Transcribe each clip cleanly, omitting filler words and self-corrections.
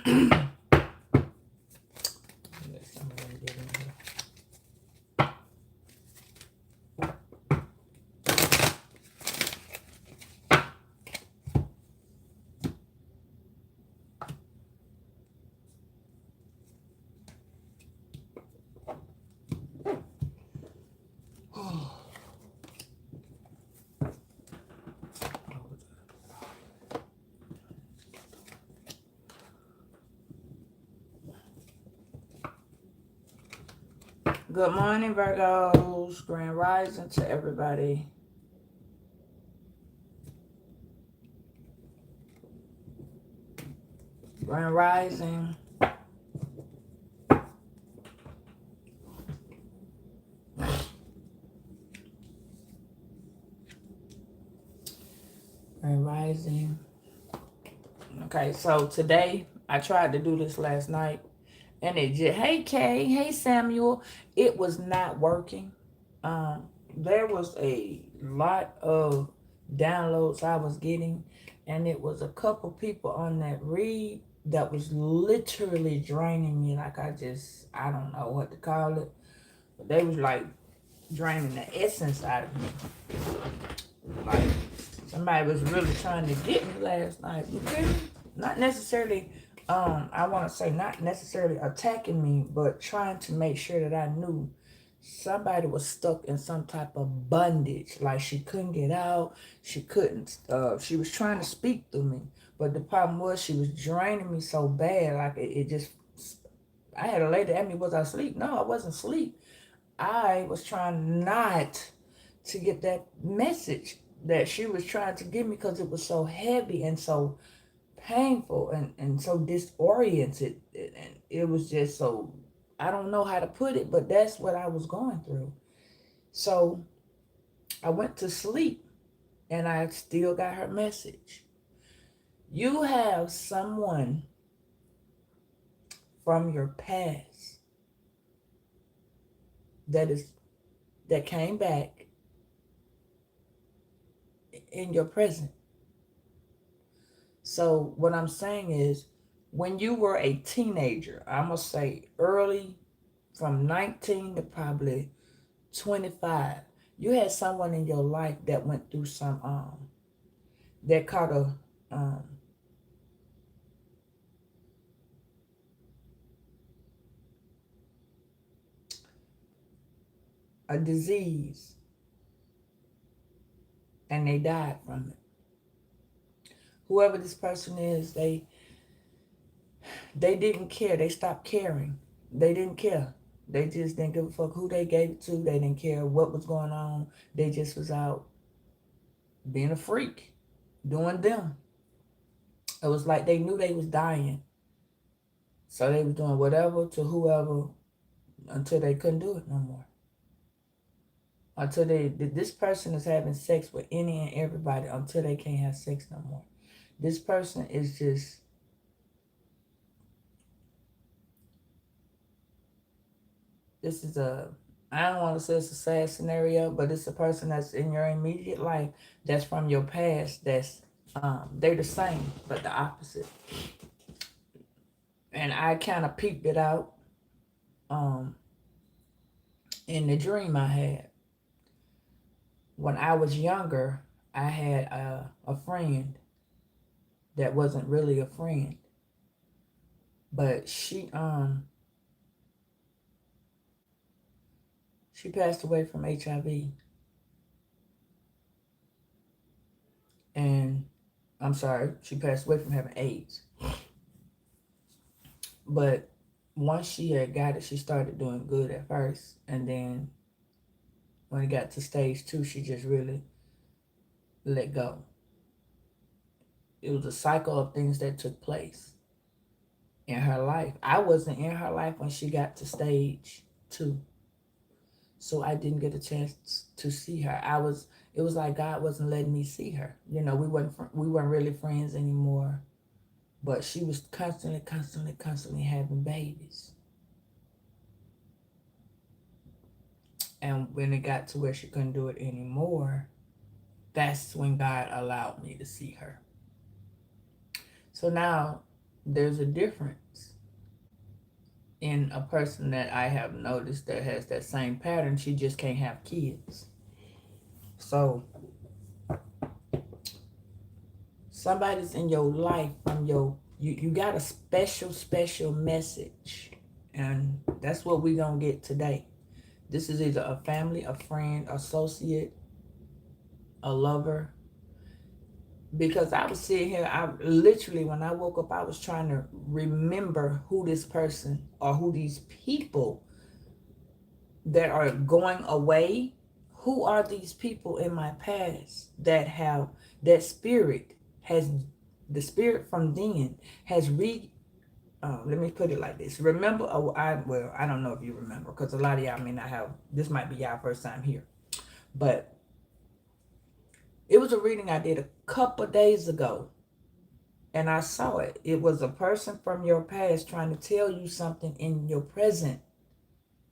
Good morning, Virgos. Grand rising to everybody. Grand rising. Grand rising. Okay, so today I tried to do this last night, and it just, hey Kay, hey Samuel, it was not working. There was a lot of downloads I was getting, and it was a couple people on that read that was literally draining me. Like I don't know what to call it, but they was like draining the essence out of me. Like somebody was really trying to get me last night. You feel me? Not necessarily, I want to say not necessarily attacking me, but trying to make sure that I knew somebody was stuck in some type of bondage. Like she couldn't get out. She couldn't, she was trying to speak through me. But the problem was she was draining me so bad. Like it just, I had a lady ask me, was I asleep? No, I wasn't asleep. I was trying not to get that message that she was trying to give me because it was so heavy and so painful and so disoriented. And it was just so, I don't know how to put it, but that's what I was going through. So I went to sleep and I still got her message. You have someone from your past that came back in your present. So what I'm saying is, when you were a teenager, I'm gonna say early, from 19 to probably 25, you had someone in your life that went through some that caught um a disease, and they died from it. Whoever this person is, they didn't care. They stopped caring. They didn't care. They just didn't give a fuck who they gave it to. They didn't care what was going on. They just was out being a freak, doing them. It was like they knew they was dying. So they was doing whatever to whoever until they couldn't do it no more. Until this person is having sex with any and everybody until they can't have sex no more. This person is just, this is I don't want to say it's a sad scenario, but it's a person that's in your immediate life that's from your past that's, they're the same, but the opposite. And I kind of peeped it out in the dream I had. When I was younger, I had a friend that wasn't really a friend, but she passed away from HIV, and I'm sorry, she passed away from having AIDS. But once she had got it, she started doing good at first, and then when it got to stage 2, she just really let go. It was a cycle of things that took place in her life. I wasn't in her life when she got to stage 2. So I didn't get a chance to see her. It was like God wasn't letting me see her. You know, we weren't really friends anymore. But she was constantly having babies. And when it got to where she couldn't do it anymore, that's when God allowed me to see her. So now there's a difference in a person that I have noticed that has that same pattern. She just can't have kids. So somebody's in your life from you got a special message. And that's what we're gonna get today. This is either a family, a friend, associate, a lover. Because I was sitting here, I literally, when I woke up, I was trying to remember who this person or who these people that are going away, who are these people in my past that have, that spirit has, the spirit from then has let me put it like this. Remember, I don't know if you remember, because a lot of y'all may not have, this might be y'all first time here. But it was a reading I did a couple days ago. And I saw it. It was a person from your past trying to tell you something in your present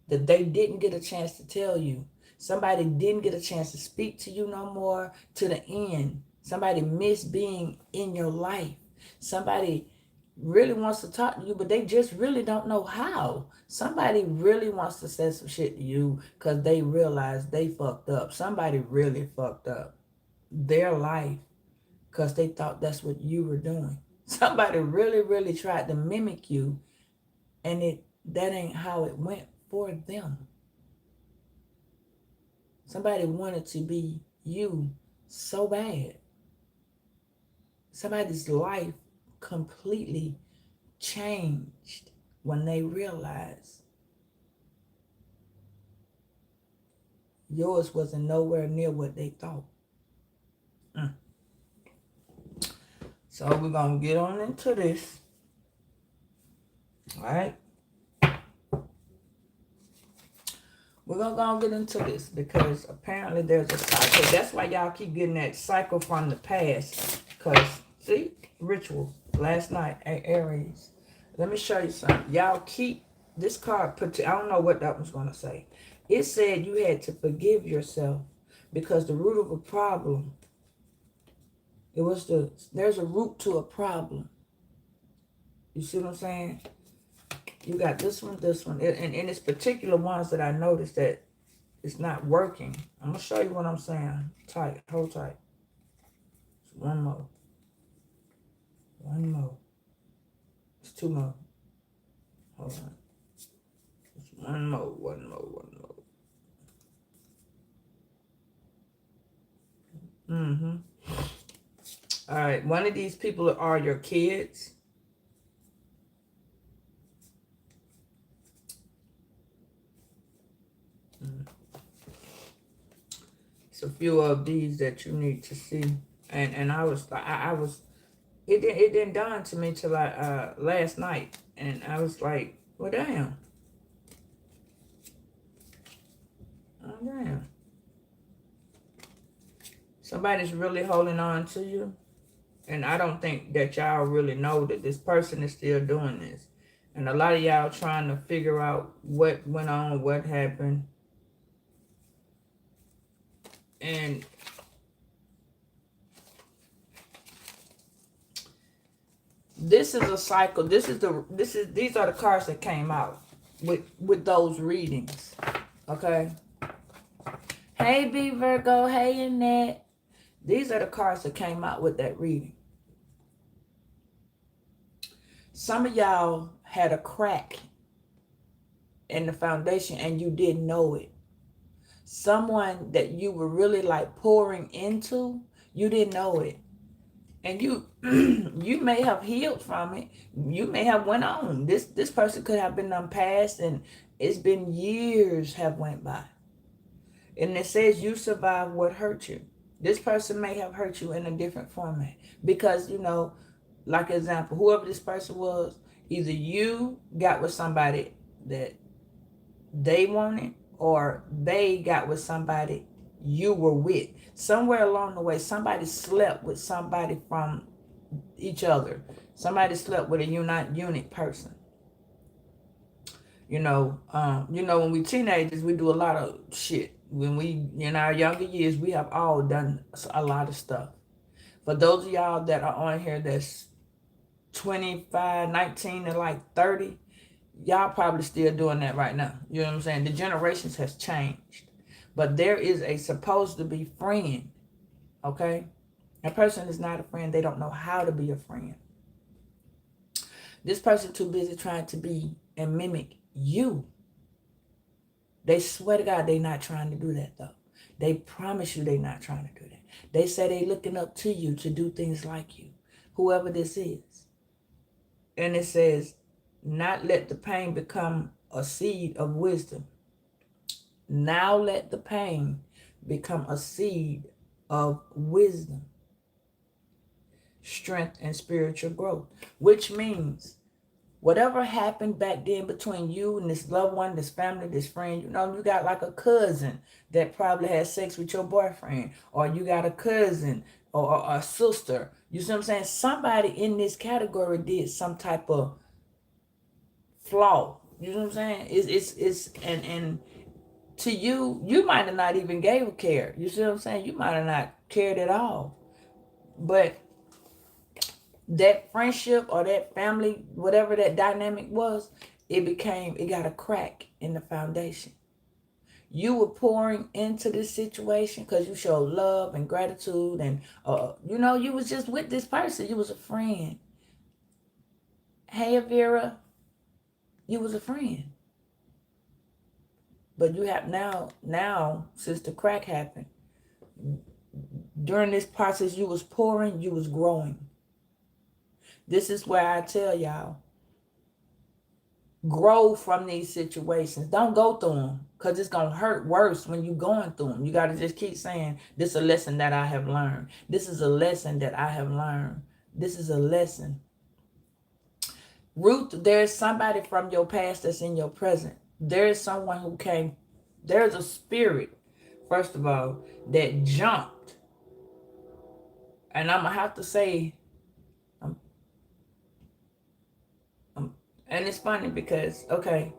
that they didn't get a chance to tell you. Somebody didn't get a chance to speak to you no more to the end. Somebody missed being in your life. Somebody really wants to talk to you, but they just really don't know how. Somebody really wants to say some shit to you because they realize they fucked up. Somebody really fucked up their life because they thought that's what you were doing. Somebody really tried to mimic you, and that ain't how it went for them. Somebody wanted to be you so bad. Somebody's life completely changed when they realized yours wasn't nowhere near what they thought. So we're going to get on into this. All right. We're going to go and get into this because apparently there's a cycle. That's why y'all keep getting that cycle from the past. Because, see, ritual. Last night, Aries. Let me show you something. Y'all keep this card put. I don't know what that was going to say. It said you had to forgive yourself because the root of a problem, there's a root to a problem. You see what I'm saying? You got this one, and it's particular ones that I noticed that it's not working. I'm going to show you what I'm saying. Tight, hold tight. One more. It's two more. Hold on. It's one more. All right, one of these people are your kids. It's a few of these that you need to see. And I was it didn't dawn to me till last night, and I was like, well, damn. Oh, damn. Somebody's really holding on to you. And I don't think that y'all really know that this person is still doing this. And a lot of y'all trying to figure out what went on, what happened. And this is a cycle. These are the cards that came out with those readings. Okay. Hey B Virgo, hey Annette. These are the cards that came out with that reading. Some of y'all had a crack in the foundation and you didn't know it. Someone that you were really like pouring into, you didn't know it. And you you may have healed from it. You may have went on. This person could have been past, and it's been years have went by. And it says you survived what hurt you. This person may have hurt you in a different format. Because, like example, whoever this person was, either you got with somebody that they wanted, or they got with somebody you were with. Somewhere along the way, somebody slept with somebody from each other. Somebody slept with a unique person. When we teenagers, we do a lot of shit. When we, in our younger years, we have all done a lot of stuff. For those of y'all that are on here that's 25, 19 to like 30, y'all probably still doing that right now. You know what I'm saying? The generations has changed. But there is a supposed to be friend, okay? A person is not a friend. They don't know how to be a friend. This person too busy trying to be and mimic you. They swear to God they not trying to do that though. They promise you they not trying to do that. They say they looking up to you to do things like you, whoever this is. And it says, not let the pain become a seed of wisdom. Now let the pain become a seed of wisdom, strength, and spiritual growth. Which means whatever happened back then between you and this loved one, this family, this friend, you know, you got like a cousin that probably had sex with your boyfriend, or you got a cousin or a sister. You see what I'm saying? Somebody in this category did some type of flaw. You know what I'm saying? It's and to you, you might have not even gave a care. You see what I'm saying? You might have not cared at all. But that friendship or that family, whatever that dynamic was, it got a crack in the foundation. You were pouring into this situation because you showed love and gratitude, and you know, you was just with this person. You was a friend. Hey, Vera, you was a friend. But you have now, since the crack happened, during this process you was pouring, you was growing. This is where I tell y'all, grow from these situations. Don't go through them, because it's going to hurt worse when you're going through them. You got to just keep saying, this is a lesson that I have learned. This is a lesson that I have learned. This is a lesson. Ruth, there's somebody from your past that's in your present. There is someone who came. There's a spirit, first of all, that jumped. And I'm going to have to say, and it's funny because, okay,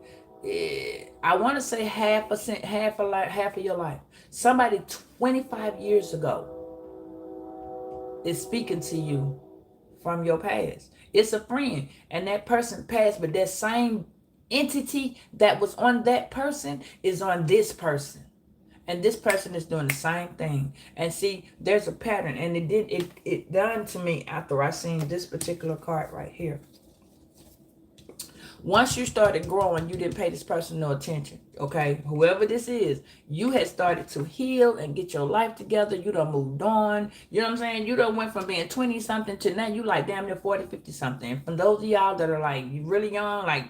I want to say half of your life. Somebody 25 years ago is speaking to you from your past. It's a friend, and that person passed, but that same entity that was on that person is on this person. And this person is doing the same thing. And see, there's a pattern, and it done to me after I seen this particular card right here. Once you started growing, you didn't pay this person no attention, okay? Whoever this is, you had started to heal and get your life together. You done moved on. You know what I'm saying? You done went from being 20-something to now you like damn near 40, 50-something. From those of y'all that are like really young, like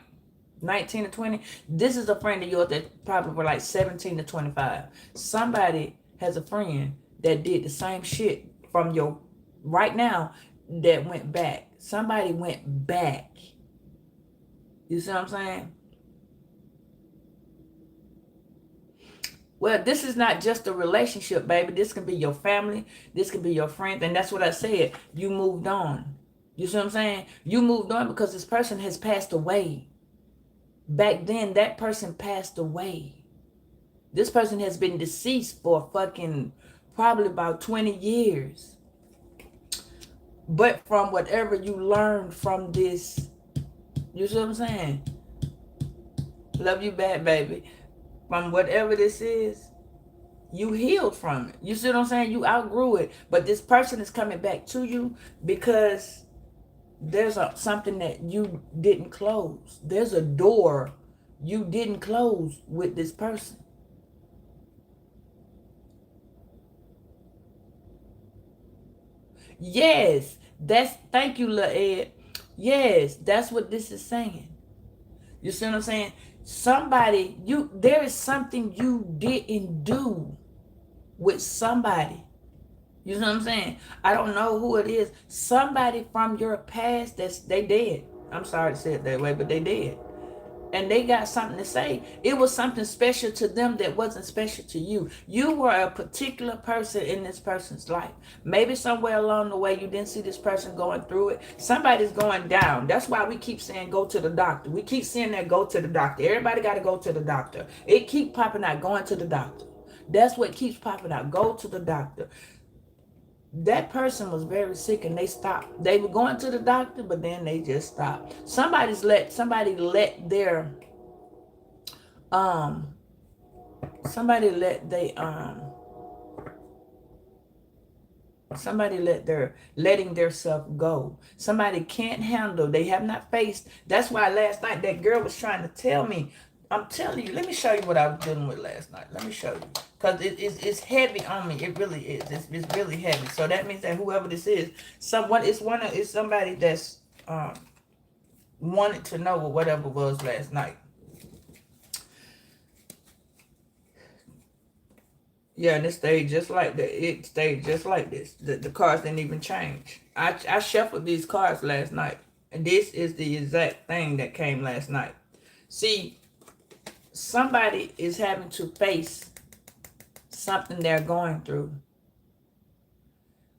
19 to 20, this is a friend of yours that probably were like 17 to 25. Somebody has a friend that did the same shit from your right now that went back. Somebody went back. You see what I'm saying? Well, this is not just a relationship, baby. This can be your family. This can be your friend. And that's what I said. You moved on. You see what I'm saying? You moved on because this person has passed away. Back then, that person passed away. This person has been deceased for fucking probably about 20 years. But from whatever you learned from this, you see what I'm saying? Love you back, baby. From whatever this is, you healed from it. You see what I'm saying? You outgrew it. But this person is coming back to you because there's something that you didn't close. There's a door you didn't close with this person. Yes, thank you, Lil Ed. Yes, that's what this is saying. You see what I'm saying? There is something you didn't do with somebody. You know what I'm saying? I don't know who it is. Somebody from your past they dead. I'm sorry to say it that way, but they dead. And they got something to say. It was something special to them that wasn't special to you. You were a particular person in this person's life. Maybe somewhere along the way you didn't see this person going through it. Somebody's going down. That's why we keep saying go to the doctor. We keep saying that go to the doctor. Everybody got to go to the doctor. It keep popping out going to the doctor. That's what keeps popping out. Go to the doctor. That person was very sick and they stopped. They were going to the doctor, but then they just stopped. Um somebody let they somebody letting their self go. Somebody can't handle, they have not faced. That's why last night that girl was trying to tell me. I'm telling you, let me show you what I was dealing with last night. Let me show you, because it's heavy on me. It really is. It's really heavy. So that means that whoever this is, it's somebody that's wanted to know what whatever was last night. Yeah, and it stayed just like that. It stayed just like this. The cards didn't even change. I shuffled these cards last night, and this is the exact thing that came last night. See, somebody is having to face something they're going through.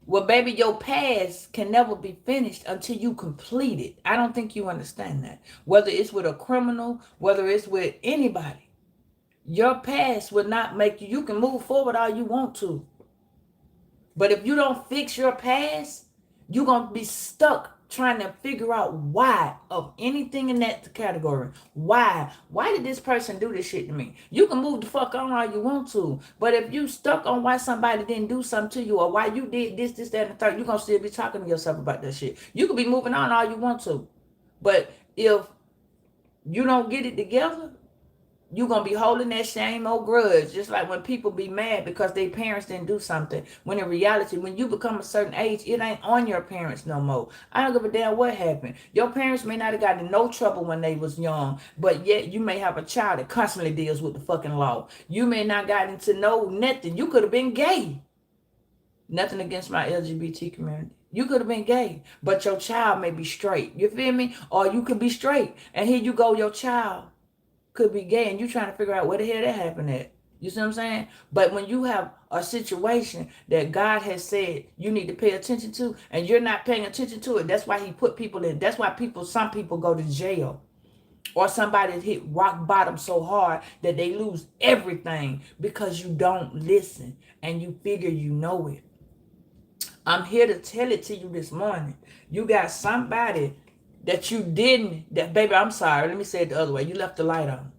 Well, baby, your past can never be finished until you complete it. I don't think you understand that. Whether it's with a criminal, whether it's with anybody, your past will not make you. You can move forward all you want to. But if you don't fix your past, you're going to be stuck trying to figure out why of anything in that category. Why? Why did this person do this shit to me? You can move the fuck on all you want to. But if you stuck on why somebody didn't do something to you, or why you did this, that, and the third, you're going to still be talking to yourself about that shit. You can be moving on all you want to. But if you don't get it together, you're going to be holding that same old grudge. Just like when people be mad because their parents didn't do something. When in reality, when you become a certain age, it ain't on your parents no more. I don't give a damn what happened. Your parents may not have gotten in no trouble when they was young, but yet you may have a child that constantly deals with the fucking law. You may not got into no nothing. You could have been gay. Nothing against my LGBT community. You could have been gay, but your child may be straight. You feel me? Or you could be straight, and here you go, your child could be gay, and you trying to figure out where the hell that happened at. You see what I'm saying? But when you have a situation that God has said you need to pay attention to, and you're not paying attention to it, that's why he put people in. That's why some people go to jail. Or somebody hit rock bottom so hard that they lose everything because you don't listen and you figure you know it. I'm here to tell it to you this morning. You got somebody that you didn't, that baby, I'm sorry, let me say it the other way. You left the light on.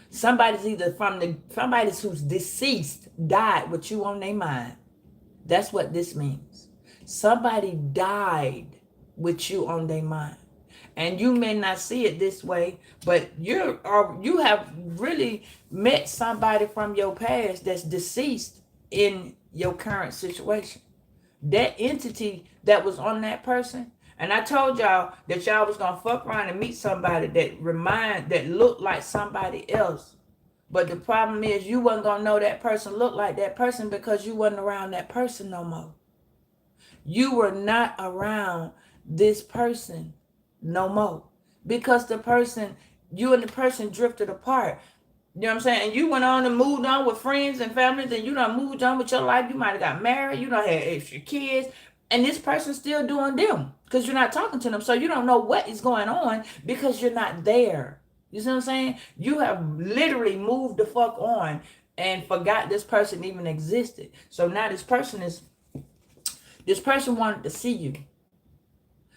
Somebody's who's deceased died with you on their mind. That's what this means. Somebody died with you on their mind. And you may not see it this way, but you have really met somebody from your past that's deceased in your current situation. That entity that was on that person. And I told y'all that y'all was gonna fuck around and meet somebody that looked like somebody else. But the problem is you wasn't gonna know that person looked like that person because you wasn't around that person no more. You were not around this person no more. Because you and the person drifted apart. You know what I'm saying? And you went on and moved on with friends and families, and you done moved on with your life. You might have got married. You done had extra kids. And this person's still doing them because you're not talking to them. So you don't know what is going on because you're not there. You see what I'm saying? You have literally moved the fuck on and forgot this person even existed. So now this person wanted to see you.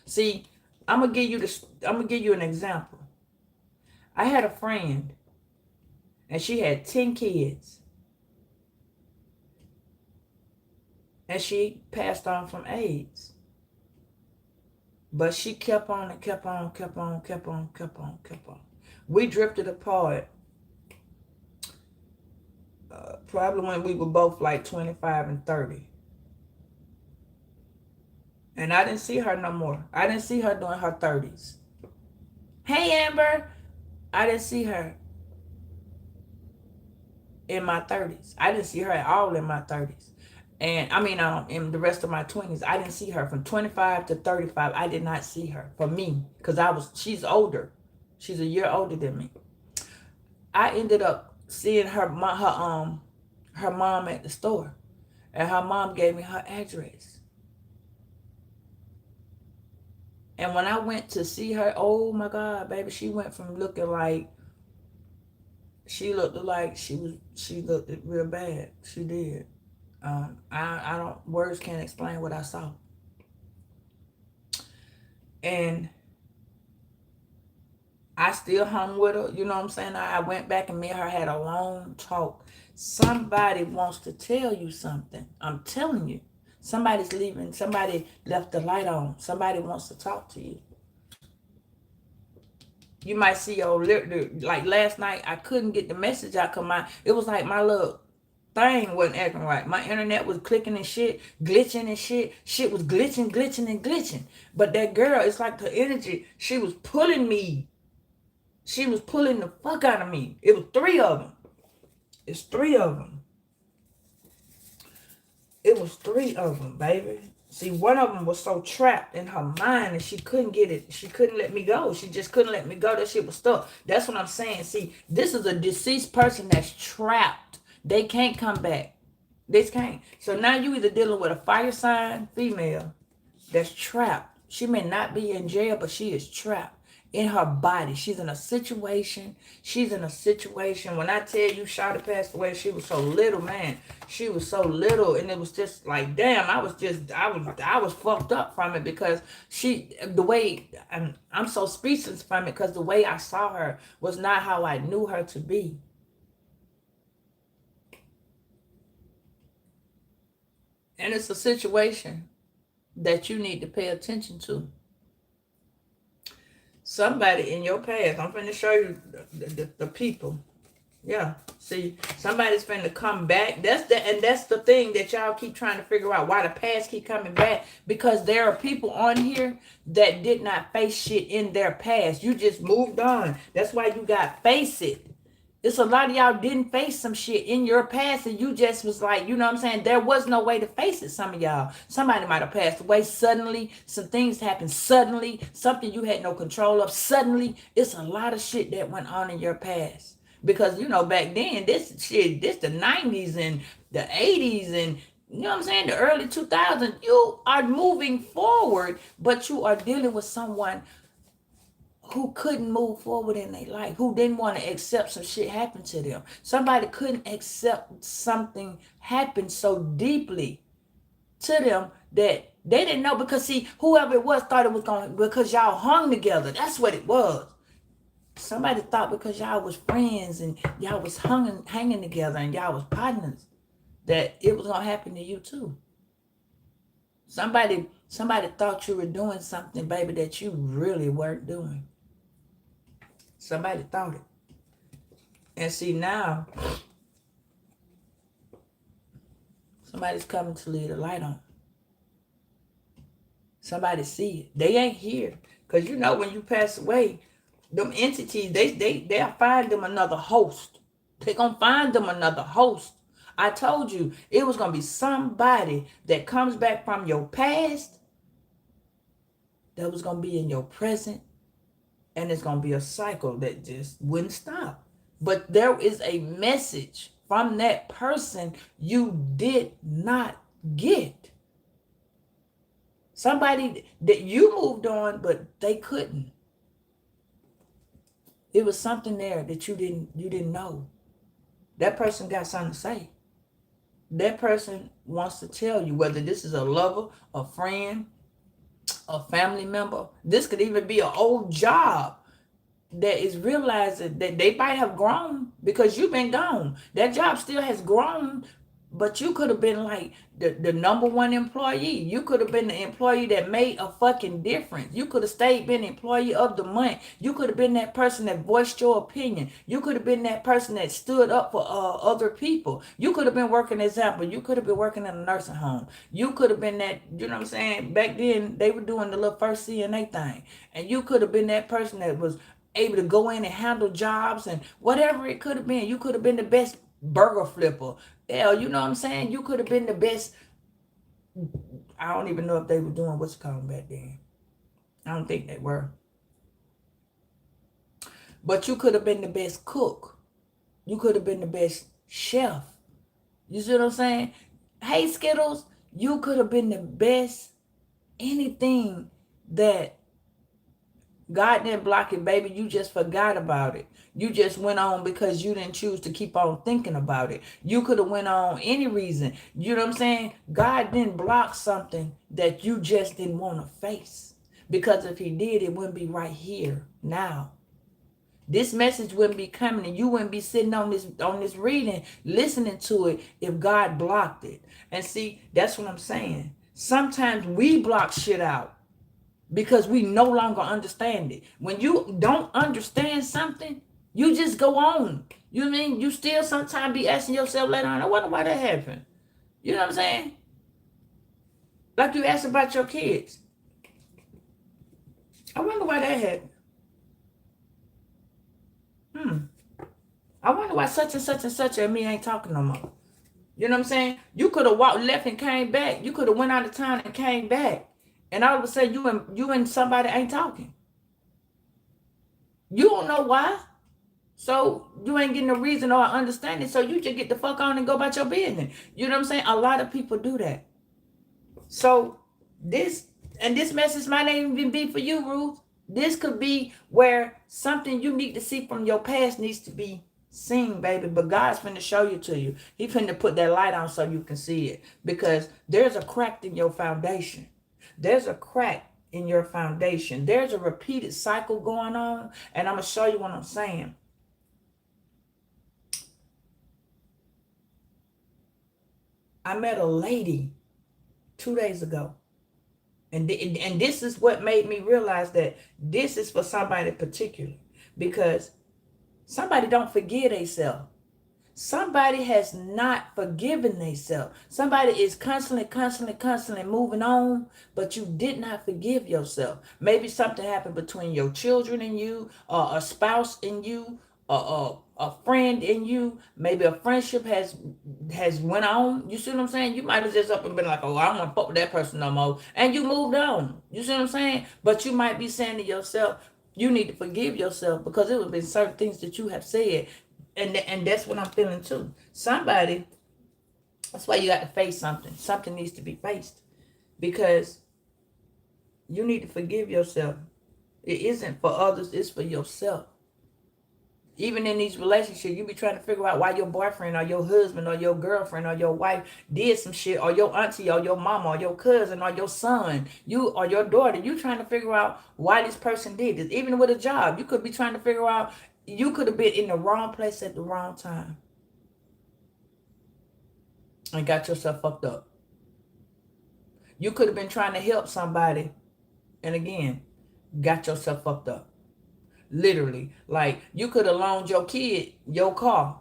See, I'm gonna give you an example. I had a friend, and she had 10 kids. And she passed on from AIDS. But she kept on and kept on. We drifted apart probably when we were both like 25 and 30. And I didn't see her no more. I didn't see her during her 30s. Hey, Amber. I didn't see her in my 30s. I didn't see her at all in my 30s. And I mean, in the rest of my 20s, I didn't see her from 25 to 35. I did not see her for me because she's older. She's a year older than me. I ended up seeing her mom at the store, and her mom gave me her address. And when I went to see her, oh my God, baby, she went from looking like she looked real bad. She did. I don't, words can't explain what I saw. And I still hung with her. You know what I'm saying? I went back and me and her had a long talk. Somebody wants to tell you something. I'm telling you. Somebody's leaving. Somebody left the light on. Somebody wants to talk to you. You might see your, like last night, I couldn't get the message out because it was like my little thing wasn't acting right. My internet was clicking and shit, glitching and shit. Shit was glitching, glitching, and glitching. But that girl, it's like the energy, she was pulling me. She was pulling the fuck out of me. It was three of them. It's three of them. It was three of them, baby. See, one of them was so trapped in her mind and she couldn't get it. She couldn't let me go. She just couldn't let me go. That shit was stuck. That's what I'm saying. See, this is a deceased person that's trapped. They can't come back. They can't. So now you either dealing with a fire sign female that's trapped. She may not be in jail, but she is trapped in her body. She's in a situation. She's in a situation. When I tell you Shawty passed away, she was so little, man. She was so little, and it was just like, damn, I was fucked up from it because the way, I'm so speechless from it because the way I saw her was not how I knew her to be. And it's a situation that you need to pay attention to. Somebody in your past, I'm finna show you the people. Yeah, see, somebody's finna come back. That's the thing that y'all keep trying to figure out, why the past keep coming back, because there are people on here that did not face shit in their past. You just moved on. That's why you got face it. It's a lot of y'all didn't face some shit in your past and you just was like, you know what I'm saying? There was no way to face it, some of y'all. Somebody might have passed away suddenly. Some things happened suddenly. Something you had no control of suddenly. It's a lot of shit that went on in your past. Because, you know, back then, this the 90s and the 80s and, you know what I'm saying, the early 2000s. You are moving forward, but you are dealing with someone who couldn't move forward in their life, who didn't want to accept some shit happen to them. Somebody couldn't accept something happen so deeply to them that they didn't know, because see, whoever it was thought it was going, because y'all hung together. That's what it was. Somebody thought because y'all was friends and y'all was hanging together and y'all was partners, that it was going to happen to you too. Somebody thought you were doing something, baby, that you really weren't doing. Somebody thought it. And see, now somebody's coming to leave the light on. Somebody see it. They ain't here. Because you know when you pass away, them entities, they'll find them another host. They're going to find them another host. I told you, it was going to be somebody that comes back from your past that was going to be in your present. And it's going to be a cycle that just wouldn't stop. But there is a message from that person you did not get. Somebody that you moved on, but they couldn't. It was something there that you didn't know. That person got something to say. That person wants to tell you, whether this is a lover, a friend, a family member. This could even be an old job that is realizing that they might have grown because you've been gone. That job still has grown, but you could have been like the number one employee. You could have been the employee that made a fucking difference. You could have stayed being employee of the month. You could have been that person that voiced your opinion. You could have been that person that stood up for other people. You could have been working, example, you could have been working in a nursing home. You could have been that, you know what I'm saying? Back then, they were doing the little first CNA thing. And you could have been that person that was able to go in and handle jobs and whatever it could have been. You could have been the best burger flipper. Hell, you know what I'm saying? You could have been the best. I don't even know if they were doing what's called back then. I don't think they were. But you could have been the best cook. You could have been the best chef. You see what I'm saying? Hey, Skittles, you could have been the best anything that God didn't block it, baby. You just forgot about it. You just went on because you didn't choose to keep on thinking about it. You could have went on any reason. You know what I'm saying? God didn't block something that you just didn't want to face. Because if he did, it wouldn't be right here now. This message wouldn't be coming, and you wouldn't be sitting on this reading, listening to it if God blocked it. And see, that's what I'm saying. Sometimes we block shit out because we no longer understand it. When you don't understand something, you just go on. You know what I mean? You still sometimes be asking yourself later on, I wonder why that happened. You know what I'm saying? Like you asked about your kids. I wonder why that happened. I wonder why such and such and such and me ain't talking no more. You know what I'm saying? You could have walked left and came back. You could have went out of town and came back. And all of a sudden you and somebody ain't talking. You don't know why. So you ain't getting a reason or understanding. So you just get the fuck on and go about your business. You know what I'm saying? A lot of people do that. So this message might not even be for you, Ruth. This could be where something you need to see from your past needs to be seen, baby. But God's finna show you to you. He finna put that light on so you can see it. Because there's a crack in your foundation. There's a crack in your foundation. There's a repeated cycle going on. And I'm going to show you what I'm saying. I met a lady 2 days ago. And this is what made me realize that this is for somebody particular. Because somebody don't forgive themselves. Somebody has not forgiven themselves. Somebody is constantly moving on, but you did not forgive yourself. Maybe something happened between your children and you, or a spouse and you, or a friend in you. Maybe a friendship has went on. You see what I'm saying? You might have just up and been like, oh, I don't want to fuck with that person no more. And you moved on. You see what I'm saying? But you might be saying to yourself, you need to forgive yourself because it would have been certain things that you have said. And that's what I'm feeling too. Somebody, that's why you got to face something. Something needs to be faced. Because you need to forgive yourself. It isn't for others, it's for yourself. Even in these relationships, you be trying to figure out why your boyfriend or your husband or your girlfriend or your wife did some shit, or your auntie or your mama or your cousin or your son, you or your daughter. You trying to figure out why this person did this. Even with a job, you could be trying to figure out, you could have been in the wrong place at the wrong time and got yourself fucked up. You could have been trying to help somebody and again, got yourself fucked up. Literally. Like, you could have loaned your kid your car.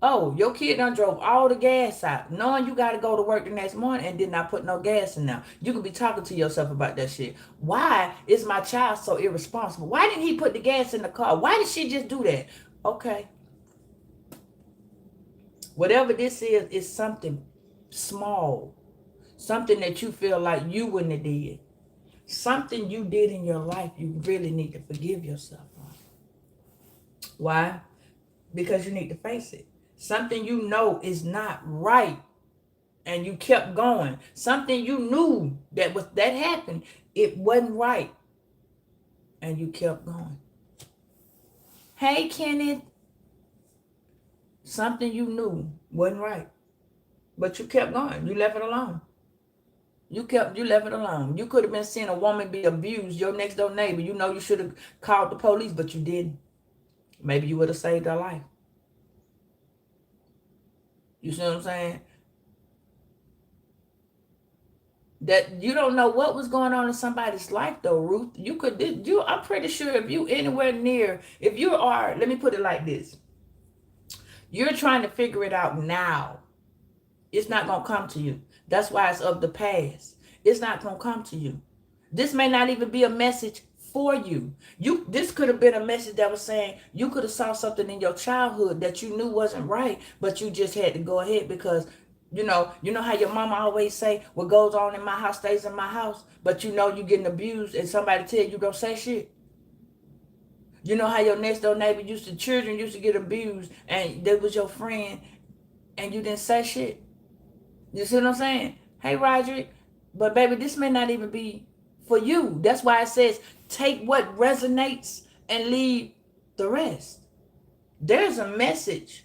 Oh, your kid done drove all the gas out, knowing you got to go to work the next morning and did not put no gas in there. You could be talking to yourself about that shit. Why is my child so irresponsible? Why didn't he put the gas in the car? Why did she just do that? Okay. Whatever this is something small. Something that you feel like you wouldn't have did. Something you did in your life you really need to forgive yourself on. Why? Because you need to face it. Something you know is not right and you kept going. Something you knew that happened, it wasn't right and you kept going. Hey, Kenneth. Something you knew wasn't right, but you kept going. You left it alone. You left it alone. You could have been seeing a woman be abused, your next door neighbor. You know you should have called the police, but you didn't. Maybe you would have saved her life. You see what I'm saying? That you don't know what was going on in somebody's life though, Ruth. I'm pretty sure if you anywhere near, if you are, let me put it like this. You're trying to figure it out now. It's not going to come to you. That's why it's of the past. It's not going to come to you. This may not even be a message for you. This could have been a message that was saying you could have saw something in your childhood that you knew wasn't right, but you just had to go ahead because you know how your mama always say, what goes on in my house stays in my house, but you know you getting abused and somebody tell you don't say shit. You know how your next door neighbor children used to get abused and they was your friend and you didn't say shit. You see what I'm saying? Hey, Roderick, but baby, this may not even be for you. That's why it says take what resonates and leave the rest. There's a message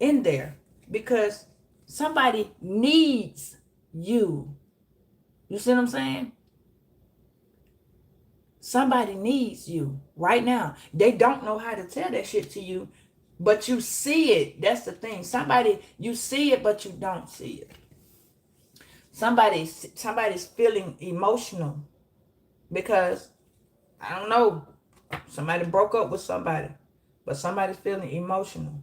in there because somebody needs you. You see what I'm saying? Somebody needs you right now. They don't know how to tell that shit to you, but you see it. That's the thing. Somebody, you see it, but you don't see it. Somebody's feeling emotional because, I don't know, somebody broke up with somebody, but somebody's feeling emotional.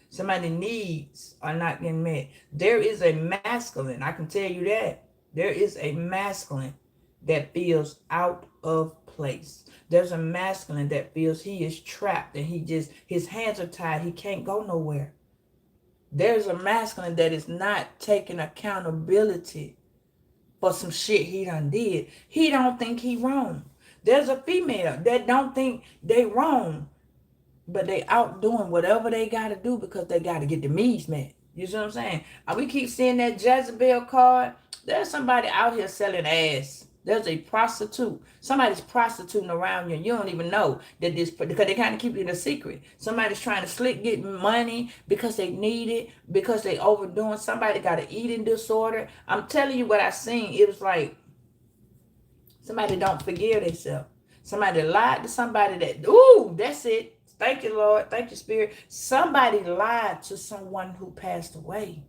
Somebody's needs are not getting met. There is a masculine, I can tell you that. There is a masculine that feels out of place. There's a masculine that feels he is trapped and his hands are tied. He can't go nowhere. There's a masculine that is not taking accountability for some shit he done did. He don't think he wrong. There's a female that don't think they wrong, but they out doing whatever they got to do because they got to get the needs met. You see what I'm saying? We keep seeing that Jezebel card. There's somebody out here selling ass. There's a prostitute. Somebody's prostituting around you and you don't even know that this, because they kind of keep it a secret. Somebody's trying to slick get money because they need it, because they overdoing. Somebody got an eating disorder. I'm telling you what I seen. It was like somebody don't forgive themselves. Somebody lied to somebody that, ooh, that's it. Thank you, Lord. Thank you, Spirit. Somebody lied to someone who passed away.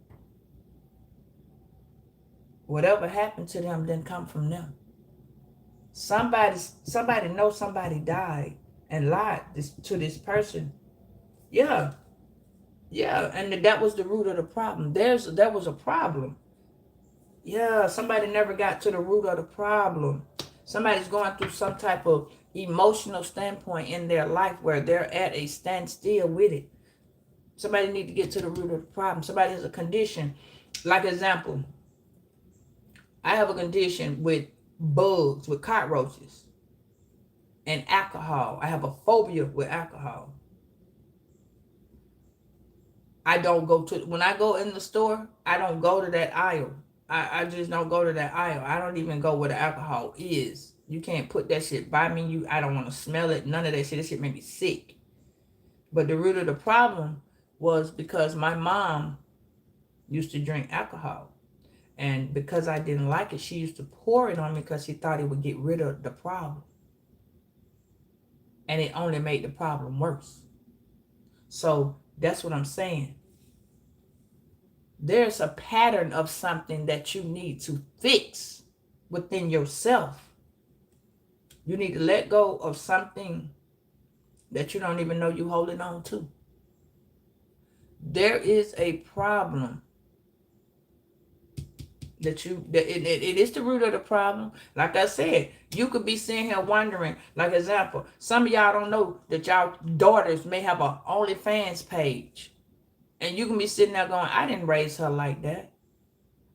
Whatever happened to them didn't come from them. Somebody knows somebody died and lied to this person. Yeah. And that was the root of the problem. That was a problem. Yeah, somebody never got to the root of the problem. Somebody's going through some type of emotional standpoint in their life where they're at a standstill with it. Somebody need to get to the root of the problem. Somebody has a condition. Like example, I have a condition with bugs, with cockroaches, and alcohol. I have a phobia with alcohol. I don't go to, when I go in the store, I don't go to that aisle. I just don't go to that aisle. I don't even go where the alcohol is. You can't put that shit by me. I don't want to smell it. None of that shit. That shit made me sick. But the root of the problem was because my mom used to drink alcohol. And because I didn't like it, she used to pour it on me because she thought it would get rid of the problem. And it only made the problem worse. So that's what I'm saying. There's a pattern of something that you need to fix within yourself. You need to let go of something that you don't even know you're holding on to. There is a problem that it is the root of the problem. Like I said, you could be sitting here wondering, like example, some of y'all don't know that y'all daughters may have a OnlyFans page. And you can be sitting there going, I didn't raise her like that.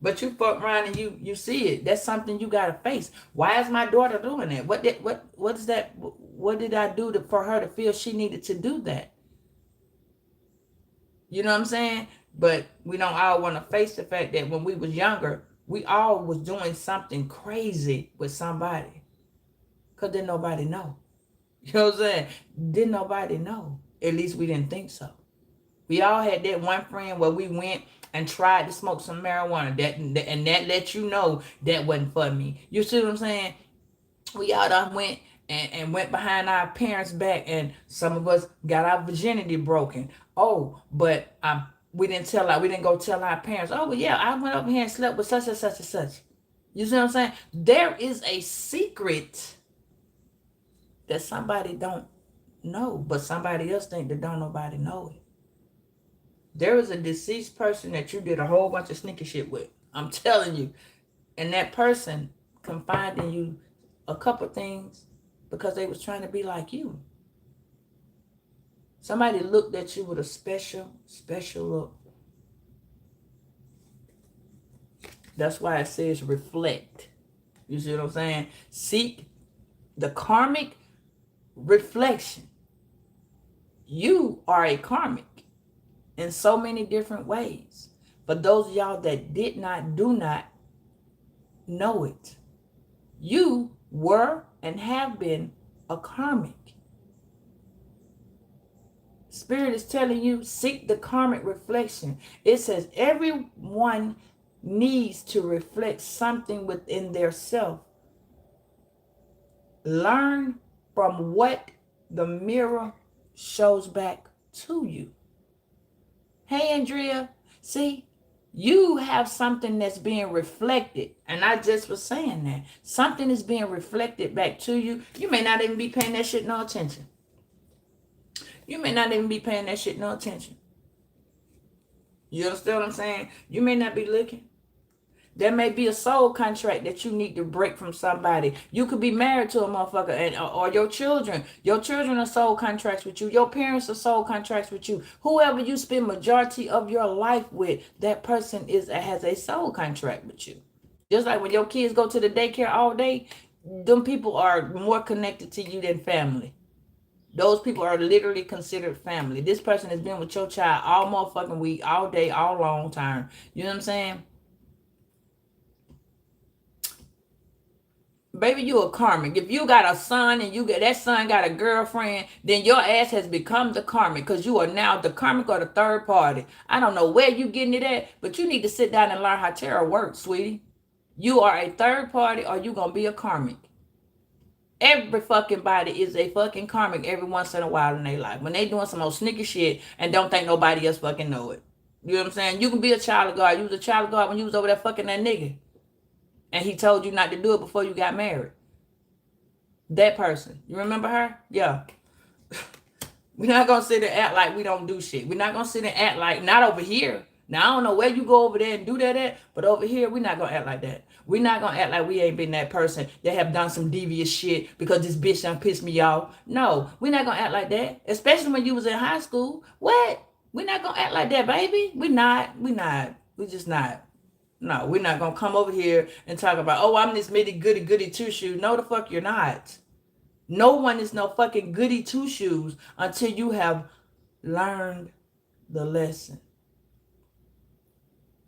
But you fuck around and you see it. That's something you gotta face. Why is my daughter doing that? What is that? What did I do for her to feel she needed to do that? You know what I'm saying? But we don't all want to face the fact that when we was younger, we all was doing something crazy with somebody. Because didn't nobody know. You know what I'm saying? Didn't nobody know. At least we didn't think so. We all had that one friend where we went and tried to smoke some marijuana. And that let you know that wasn't for me. You see what I'm saying? We all done went and went behind our parents' back, and some of us got our virginity broken. Oh, but we didn't go tell our parents, oh, well, yeah, I went over here and slept with such and such and such. You see what I'm saying? There is a secret that somebody don't know, but somebody else think that don't nobody know it. There is a deceased person that you did a whole bunch of sneaky shit with. I'm telling you. And that person confided in you a couple things because they was trying to be like you. Somebody looked at you with a special look. That's why it says reflect. You see what I'm saying? Seek the karmic reflection. You are a karmic in so many different ways. For those of y'all that do not know it, you were and have been a karmic. Spirit is telling you, seek the karmic reflection. It says everyone needs to reflect something within their self. Learn from what the mirror shows back to you. Hey, Andrea, see, you have something that's being reflected. And I just was saying that. Something is being reflected back to you. You may not even be paying that shit no attention. You may not even be paying that shit no attention. You understand what I'm saying? You may not be looking. There may be a soul contract that you need to break from somebody. You could be married to a motherfucker, and or your children. Your children are soul contracts with you. Your parents are soul contracts with you. Whoever you spend majority of your life with, that person has a soul contract with you. Just like when your kids go to the daycare all day, them people are more connected to you than family. Those people are literally considered family. This person has been with your child all motherfucking week, all day, all long time. You know what I'm saying? Baby, you a karmic. If you got a son and that son got a girlfriend, then your ass has become the karmic, because you are now the karmic or the third party. I don't know where you getting it at, but you need to sit down and learn how tarot works, sweetie. You are a third party, or you gonna be a karmic. Every fucking body is a fucking karmic every once in a while in their life. When they doing some old sneaky shit and don't think nobody else fucking know it. You know what I'm saying? You can be a child of God. You was a child of God when you was over there fucking that nigga. And he told you not to do it before you got married. That person. You remember her? Yeah. We're not going to sit and act like we don't do shit. We're not going to sit and act like, not over here. Now, I don't know where you go over there and do that at, but over here, we're not going to act like that. We're not going to act like we ain't been that person that have done some devious shit because this bitch done pissed me off. No, we're not going to act like that. Especially when you was in high school. What? We're not going to act like that, baby. We're not. We're just not. No, we're not going to come over here and talk about, oh, I'm this mitty goody two-shoe. No, the fuck you're not. No one is no fucking goody two-shoes until you have learned the lesson.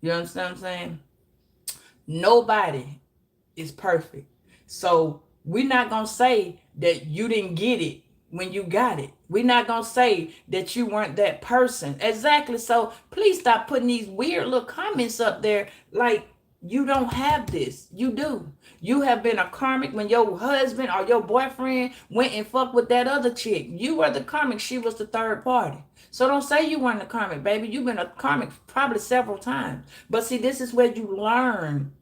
You understand what I'm saying? Nobody is perfect. So we're not going to say that you didn't get it when you got it. We're not going to say that you weren't that person. Exactly. So please stop putting these weird little comments up there like you don't have this. You do. You have been a karmic when your husband or your boyfriend went and fucked with that other chick. You were the karmic. She was the third party. So don't say you weren't a karmic, baby. You've been a karmic probably several times. But see, this is where you learn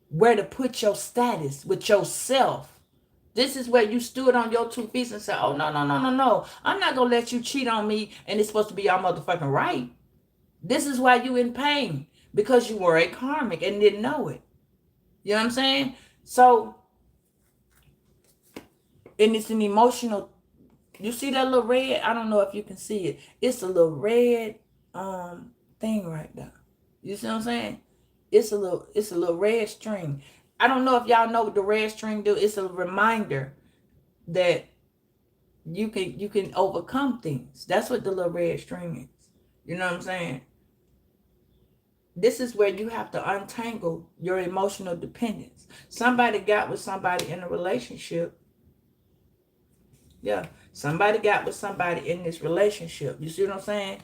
where to put your status with yourself. This is where you stood on your 2 feet and said, oh, no. I'm not going to let you cheat on me and it's supposed to be your motherfucking right. This is why you in pain, because you were a karmic and didn't know it. You know what I'm saying? So, and it's an emotional, you see that little red? I don't know if you can see it. It's a little red thing right there. You see what I'm saying? It's a little red string. I don't know if y'all know what the red string do. It's a reminder that you can overcome things. That's what the little red string is. You know what I'm saying? This is where you have to untangle your emotional dependence. Somebody got with somebody in a relationship. Yeah, somebody got with somebody in this relationship. You see what I'm saying?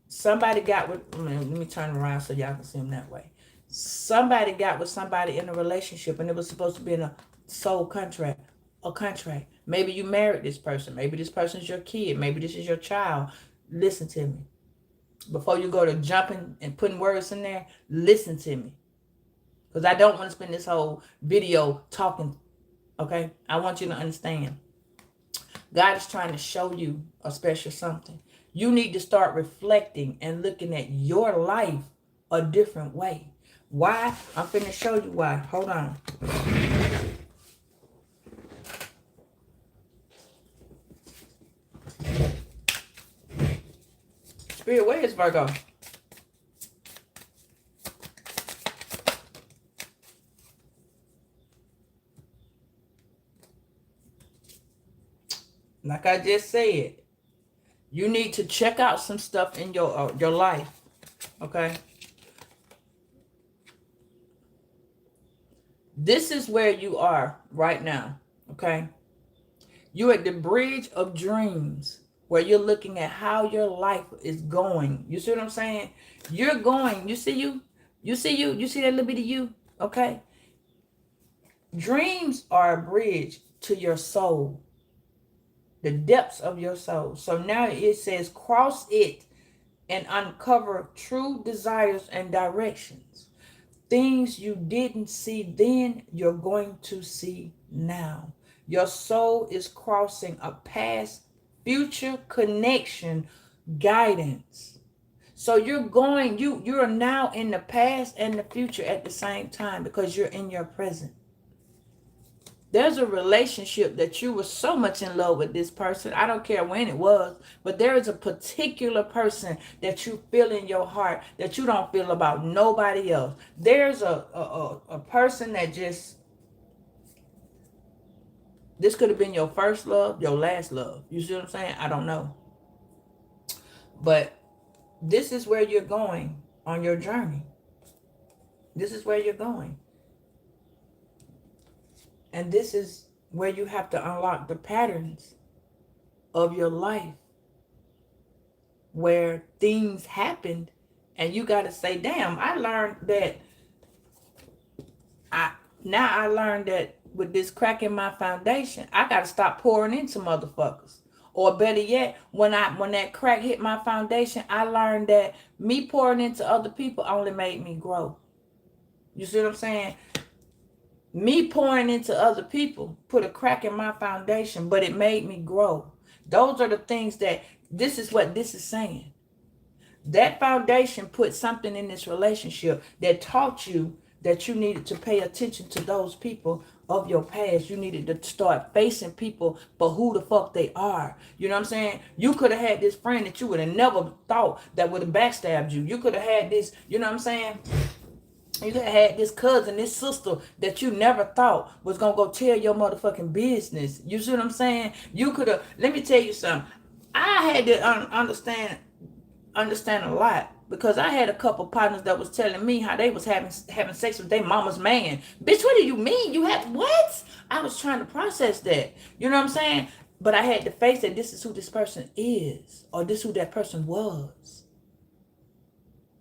Somebody got with, let me turn around so y'all can see them that way. Somebody got with somebody in a relationship and it was supposed to be in a soul contract, a contract. Maybe you married this person. Maybe this person's your kid. Maybe this is your child. Listen to me. Before you go to jumping and putting words in there, listen to me. Because I don't want to spend this whole video talking, okay? I want you to understand. God is trying to show you a special something. You need to start reflecting and looking at your life a different way. Why? I'm finna show you why. Hold on. Spirit, where is Virgo? Like I just said, you need to check out some stuff in your life, okay? This is where you are right now, okay? You're at the bridge of dreams where you're looking at how your life is going. You see what I'm saying? You're going. You see you? You see you? You see that little bit of you? Okay? Dreams are a bridge to your soul, the depths of your soul. So now it says cross it and uncover true desires and directions. Things you didn't see then, you're going to see now. Your soul is crossing a past future connection guidance. So you're now in the past and the future at the same time because you're in your present. There's a relationship that you were so much in love with this person. I don't care when it was, but there is a particular person that you feel in your heart that you don't feel about nobody else. There's a person that just, this could have been your first love, your last love. You see what I'm saying? I don't know. But this is where you're going on your journey. This is where you're going. And this is where you have to unlock the patterns of your life where things happened and you got to say, damn, I learned that I learned that with this crack in my foundation, I got to stop pouring into motherfuckers. Or better yet, when that crack hit my foundation, I learned that me pouring into other people only made me grow. You see what I'm saying? Me pouring into other people put a crack in my foundation, but it made me grow. Those are the things that, this is what this is saying. That foundation put something in this relationship that taught you that you needed to pay attention to those people of your past. You needed to start facing people for who the fuck they are. You know what I'm saying? You could have had this friend that you would have never thought that would have backstabbed you. You could have had this, you know what I'm saying? You could have had this cousin, this sister that you never thought was going to go tell your motherfucking business. You see what I'm saying? You could have, let me tell you something. I had to understand a lot because I had a couple partners that was telling me how they was having sex with their mama's man. Bitch, what do you mean? You have what? I was trying to process that. You know what I'm saying? But I had to face that this is who this person is, or this is who that person was.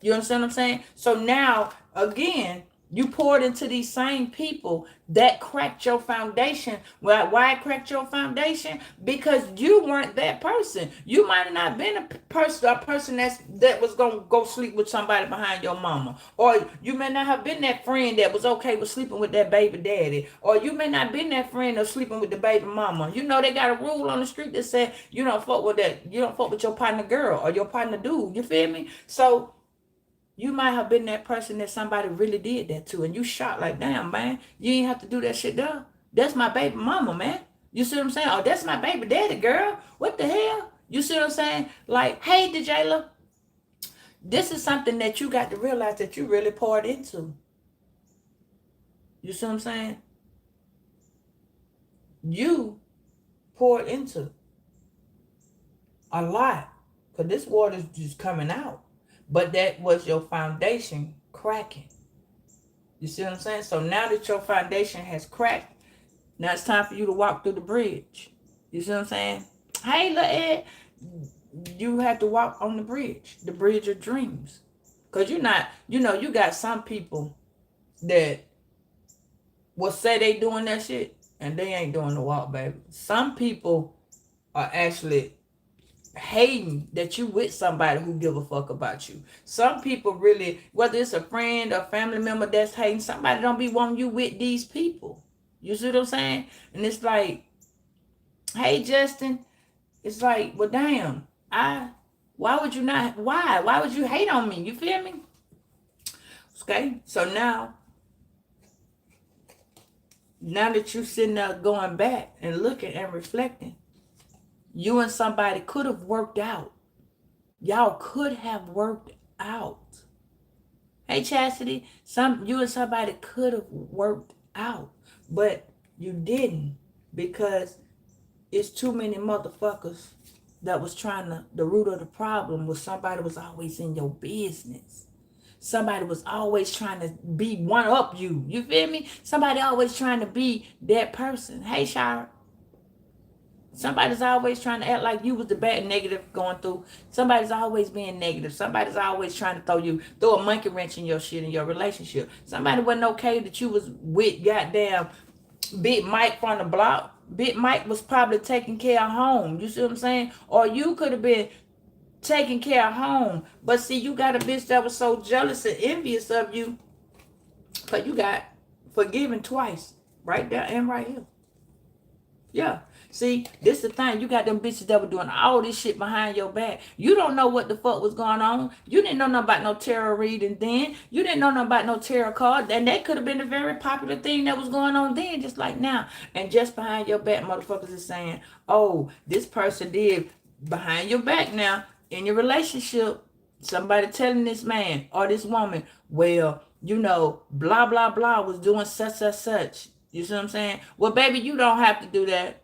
You understand what I'm saying? So now, again, you poured into these same people that cracked your foundation. Why it cracked your foundation? Because you weren't that person. You might have not been a person that was gonna go sleep with somebody behind your mama, or you may not have been that friend that was okay with sleeping with that baby daddy, or you may not been that friend of sleeping with the baby mama. You know they got a rule on the street that said you don't fuck with that. You don't fuck with your partner girl or your partner dude. You feel me? So you might have been that person that somebody really did that to, and you shot like, damn, man, you ain't have to do that shit, though. That's my baby mama, man. You see what I'm saying? Oh, that's my baby daddy, girl. What the hell? You see what I'm saying? Like, hey, DeJayla, this is something that you got to realize that you really poured into. You see what I'm saying? You poured into a lot, because this water's just coming out. But that was your foundation cracking. You see what I'm saying? So now that your foundation has cracked, now it's time for you to walk through the bridge. You see what I'm saying? Hey, look, Ed, you have to walk on the bridge of dreams. Because you're not, you got some people that will say they doing that shit, and they ain't doing the walk, baby. Some people are actually hating that you with somebody who give a fuck about you. Some people really, whether it's a friend or family member that's hating, somebody don't be wanting you with these people. You see what I'm saying? And it's like, hey, Justin, it's like, well, damn, why would you hate on me? You feel me? Okay, so now that you sitting there going back and looking and reflecting, you and somebody could have worked out. Y'all could have worked out. Hey, Chastity, you and somebody could have worked out, but you didn't, because it's too many motherfuckers that was trying to, the root of the problem was somebody was always in your business. Somebody was always trying to be one up you. You feel me? Somebody always trying to be that person. Hey, Shara. Somebody's always trying to act like you was the bad negative going through. Somebody's always being negative. Somebody's always trying to throw a monkey wrench in your shit in your relationship. Somebody wasn't okay that you was with goddamn Big Mike from the block. Big Mike was probably taking care of home. You see what I'm saying? Or you could have been taking care of home. But see, you got a bitch that was so jealous and envious of you. But you got forgiven twice. Right there and right here. Yeah. See, this the thing. You got them bitches that were doing all this shit behind your back. You don't know what the fuck was going on. You didn't know nothing about no tarot reading then. You didn't know nothing about no tarot card. And that could have been a very popular thing that was going on then, just like now. And just behind your back, motherfuckers is saying, oh, this person did behind your back now in your relationship. Somebody telling this man or this woman, well, you know, blah, blah, blah was doing such, such, such. You see what I'm saying? Well, baby, you don't have to do that.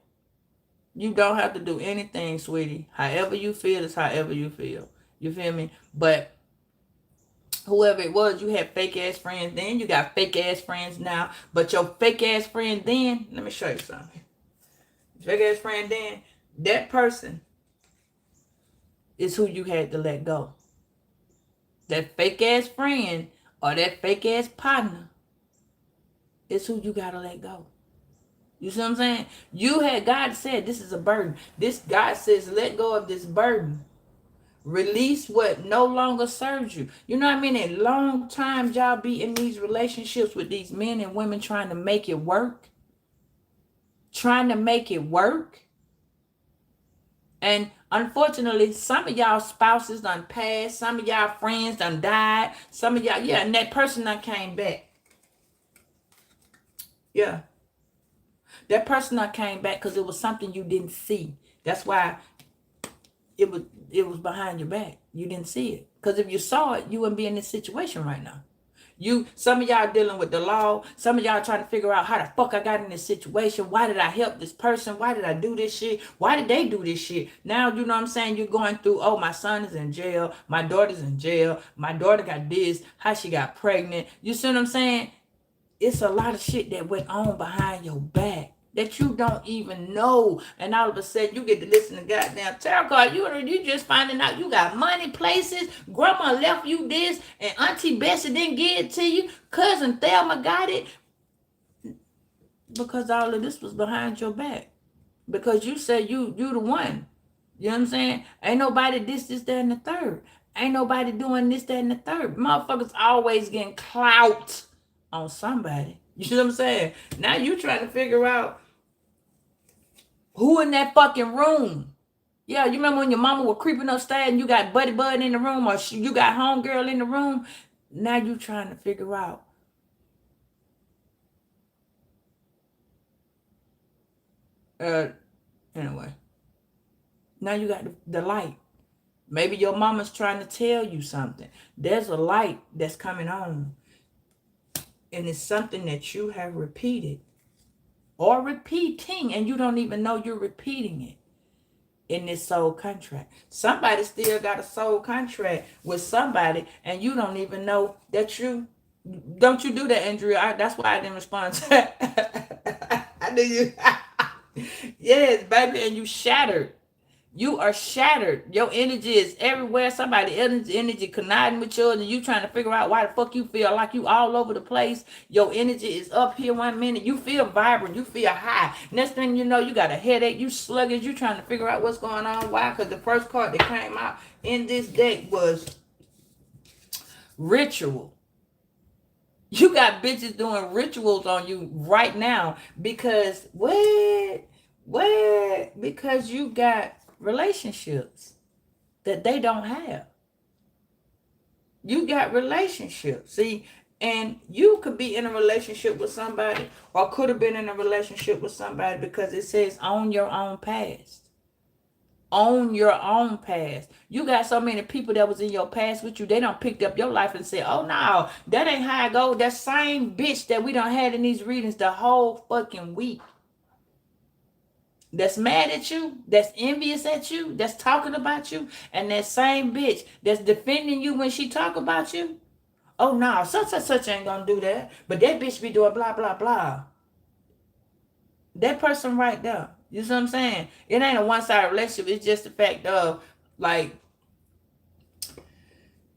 You don't have to do anything, sweetie. However you feel is however you feel. You feel me? But whoever it was, you had fake ass friends then. You got fake ass friends now. But your fake ass friend then, let me show you something. Fake ass friend then, that person is who you had to let go. That fake ass friend or that fake ass partner is who you gotta let go. You see what I'm saying? God said this is a burden. God says, let go of this burden. Release what no longer serves you. You know what I mean? A long time y'all be in these relationships with these men and women trying to make it work. Trying to make it work. And unfortunately, some of y'all spouses done passed. Some of y'all friends done died. Some of y'all, and that person done came back. Yeah. That person that came back because it was something you didn't see. That's why it was behind your back. You didn't see it. Because if you saw it, you wouldn't be in this situation right now. Some of y'all dealing with the law. Some of y'all trying to figure out how the fuck I got in this situation. Why did I help this person? Why did I do this shit? Why did they do this shit? Now, you know what I'm saying? You're going through, oh, my son is in jail. My daughter's in jail. My daughter got this. How she got pregnant. You see what I'm saying? It's a lot of shit that went on behind your back that you don't even know. And all of a sudden, you get to listen to goddamn tarot card. You just finding out you got money, places. Grandma left you this, and Auntie Bessie didn't give it to you. Cousin Thelma got it. Because all of this was behind your back. Because you said you the one. You know what I'm saying? Ain't nobody this, that, and the third. Ain't nobody doing this, that, and the third. Motherfuckers always getting clout on somebody. You know what I'm saying? Now you trying to figure out who in that fucking room. Yeah, you remember when your mama was creeping upstairs and you got Buddy Bud in the room or you got homegirl in the room? Now you trying to figure out. Anyway. Now you got the light. Maybe your mama's trying to tell you something. There's a light that's coming on. And it's something that you have repeated or repeating, and you don't even know you're repeating it in this soul contract. Somebody still got a soul contract with somebody, and you don't even know that you don't. You do that, Andrea? That's why I didn't respond to that. I knew you. Yes, baby, and you shattered. You are shattered. Your energy is everywhere. Somebody else's energy conniving with yours, and you trying to figure out why the fuck you feel like you all over the place. Your energy is up here 1 minute. You feel vibrant. You feel high. Next thing you know, you got a headache. You sluggish. You trying to figure out what's going on. Why? Because the first card that came out in this deck was ritual. You got bitches doing rituals on you right now because what? Because you got relationships that they don't have. You got relationships. See, and you could be in a relationship with somebody or could have been in a relationship with somebody because it says own your own past. Own your own past. You got so many people that was in your past with you, they done picked up your life and said, oh no, that ain't how I go. That same bitch that we done had in these readings the whole fucking week. That's mad at you, that's envious at you, that's talking about you, and that same bitch that's defending you when she talk about you, Oh no, such ain't gonna do that. But that bitch be doing blah blah blah. That person right there. You see what I'm saying? It ain't a one-sided relationship. It's just the fact of like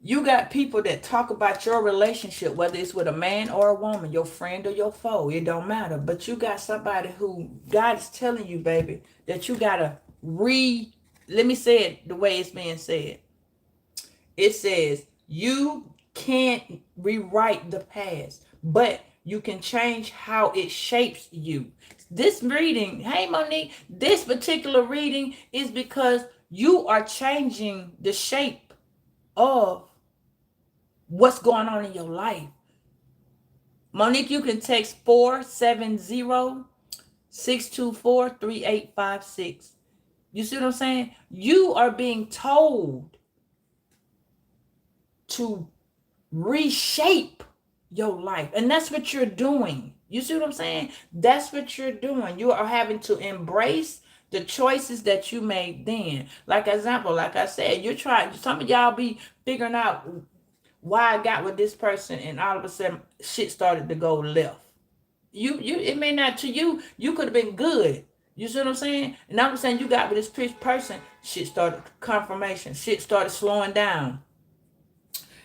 you got people that talk about your relationship, whether it's with a man or a woman, your friend or your foe, it don't matter. But you got somebody who God is telling you, baby, that you gotta let me say it the way it's being said. It says you can't rewrite the past, but you can change how it shapes you. This reading, hey Monique, this particular reading is because you are changing the shape of what's going on in your life. Monique, you can text 470-624-3856. You see what I'm saying? You are being told to reshape your life. And that's what you're doing. You see what I'm saying? That's what you're doing. You are having to embrace the choices that you made then. Like example, like I said, you're trying, some of y'all be figuring out why I got with this person and all of a sudden shit started to go left. It may not to you, you could have been good. You see what I'm saying? And all of a sudden you got with this person, shit started confirmation, shit started slowing down.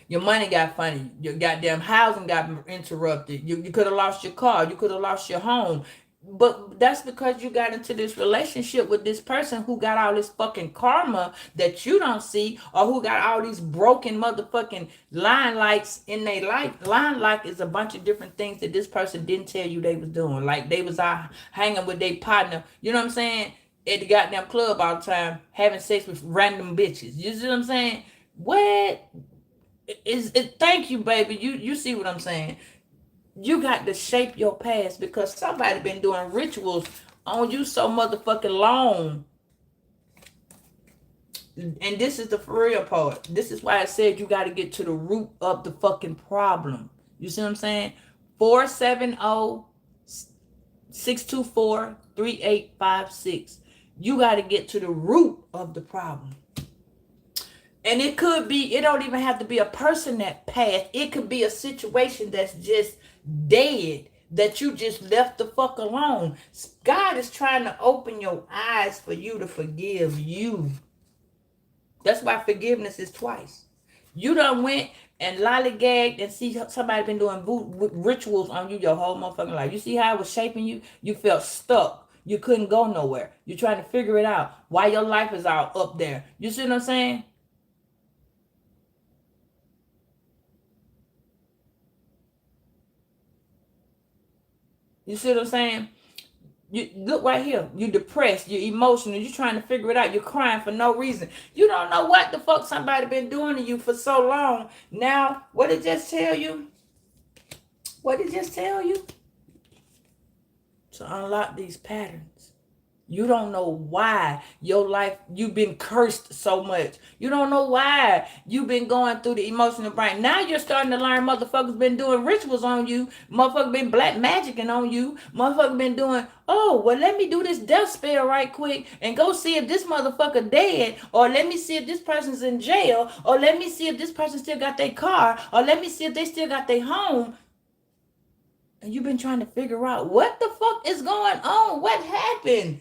Your money got funny. Your goddamn housing got interrupted. You could have lost your car. You could have lost your home. But that's because you got into this relationship with this person who got all this fucking karma that you don't see, or who got all these broken motherfucking line lights in their life. Line light is a bunch of different things that this person didn't tell you they was doing. Like they was out hanging with their partner. You know what I'm saying? At the goddamn club all the time, having sex with random bitches. You see what I'm saying? What? Thank you, baby. You see what I'm saying? You got to shape your past because somebody been doing rituals on you so motherfucking long. And this is the for real part. This is why I said you got to get to the root of the fucking problem. You see what I'm saying? 470-624-3856. You got to get to the root of the problem. And it could be, it don't even have to be a person that passed. It could be a situation that's just dead, that you just left the fuck alone. God is trying to open your eyes for you to forgive you. That's why forgiveness is twice. You done went and lollygagged and see somebody been doing rituals on you your whole motherfucking life. You see how it was shaping you? You felt stuck. You couldn't go nowhere. You're trying to figure it out. Why your life is all up there. You see what I'm saying? You see what I'm saying? You look right here. You're depressed. You're emotional. You're trying to figure it out. You're crying for no reason. You don't know what the fuck somebody been doing to you for so long. Now, what it just tell you? What did it just tell you? To unlock these patterns. You don't know why your life, you've been cursed so much. You don't know why you've been going through the emotional brain. Now you're starting to learn motherfuckers been doing rituals on you. Motherfuckers been black magicking on you. Motherfuckers been doing, oh, well, let me do this death spell right quick and go see if this motherfucker dead. Or let me see if this person's in jail. Or let me see if this person still got their car. Or let me see if they still got their home. And you've been trying to figure out what the fuck is going on. What happened?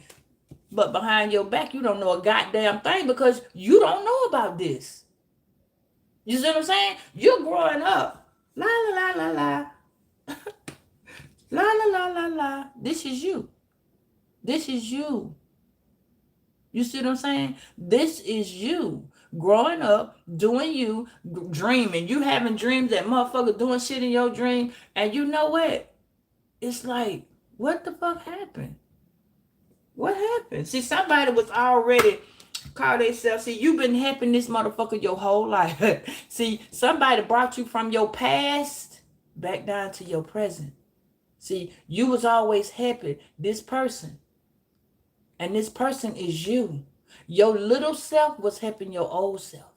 But behind your back, you don't know a goddamn thing because you don't know about this. You see what I'm saying? You're growing up. La, la, la, la, la. La, la, la, la, la. This is you. This is you. You see what I'm saying? This is you. Growing up, doing you, dreaming. You having dreams that motherfucker doing shit in your dream. And you know what? It's like, what the fuck happened? What happened? See, somebody was already called themselves. See, you've been helping this motherfucker your whole life. See, somebody brought you from your past back down to your present. See, you was always helping this person. And this person is you. Your little self was helping your old self.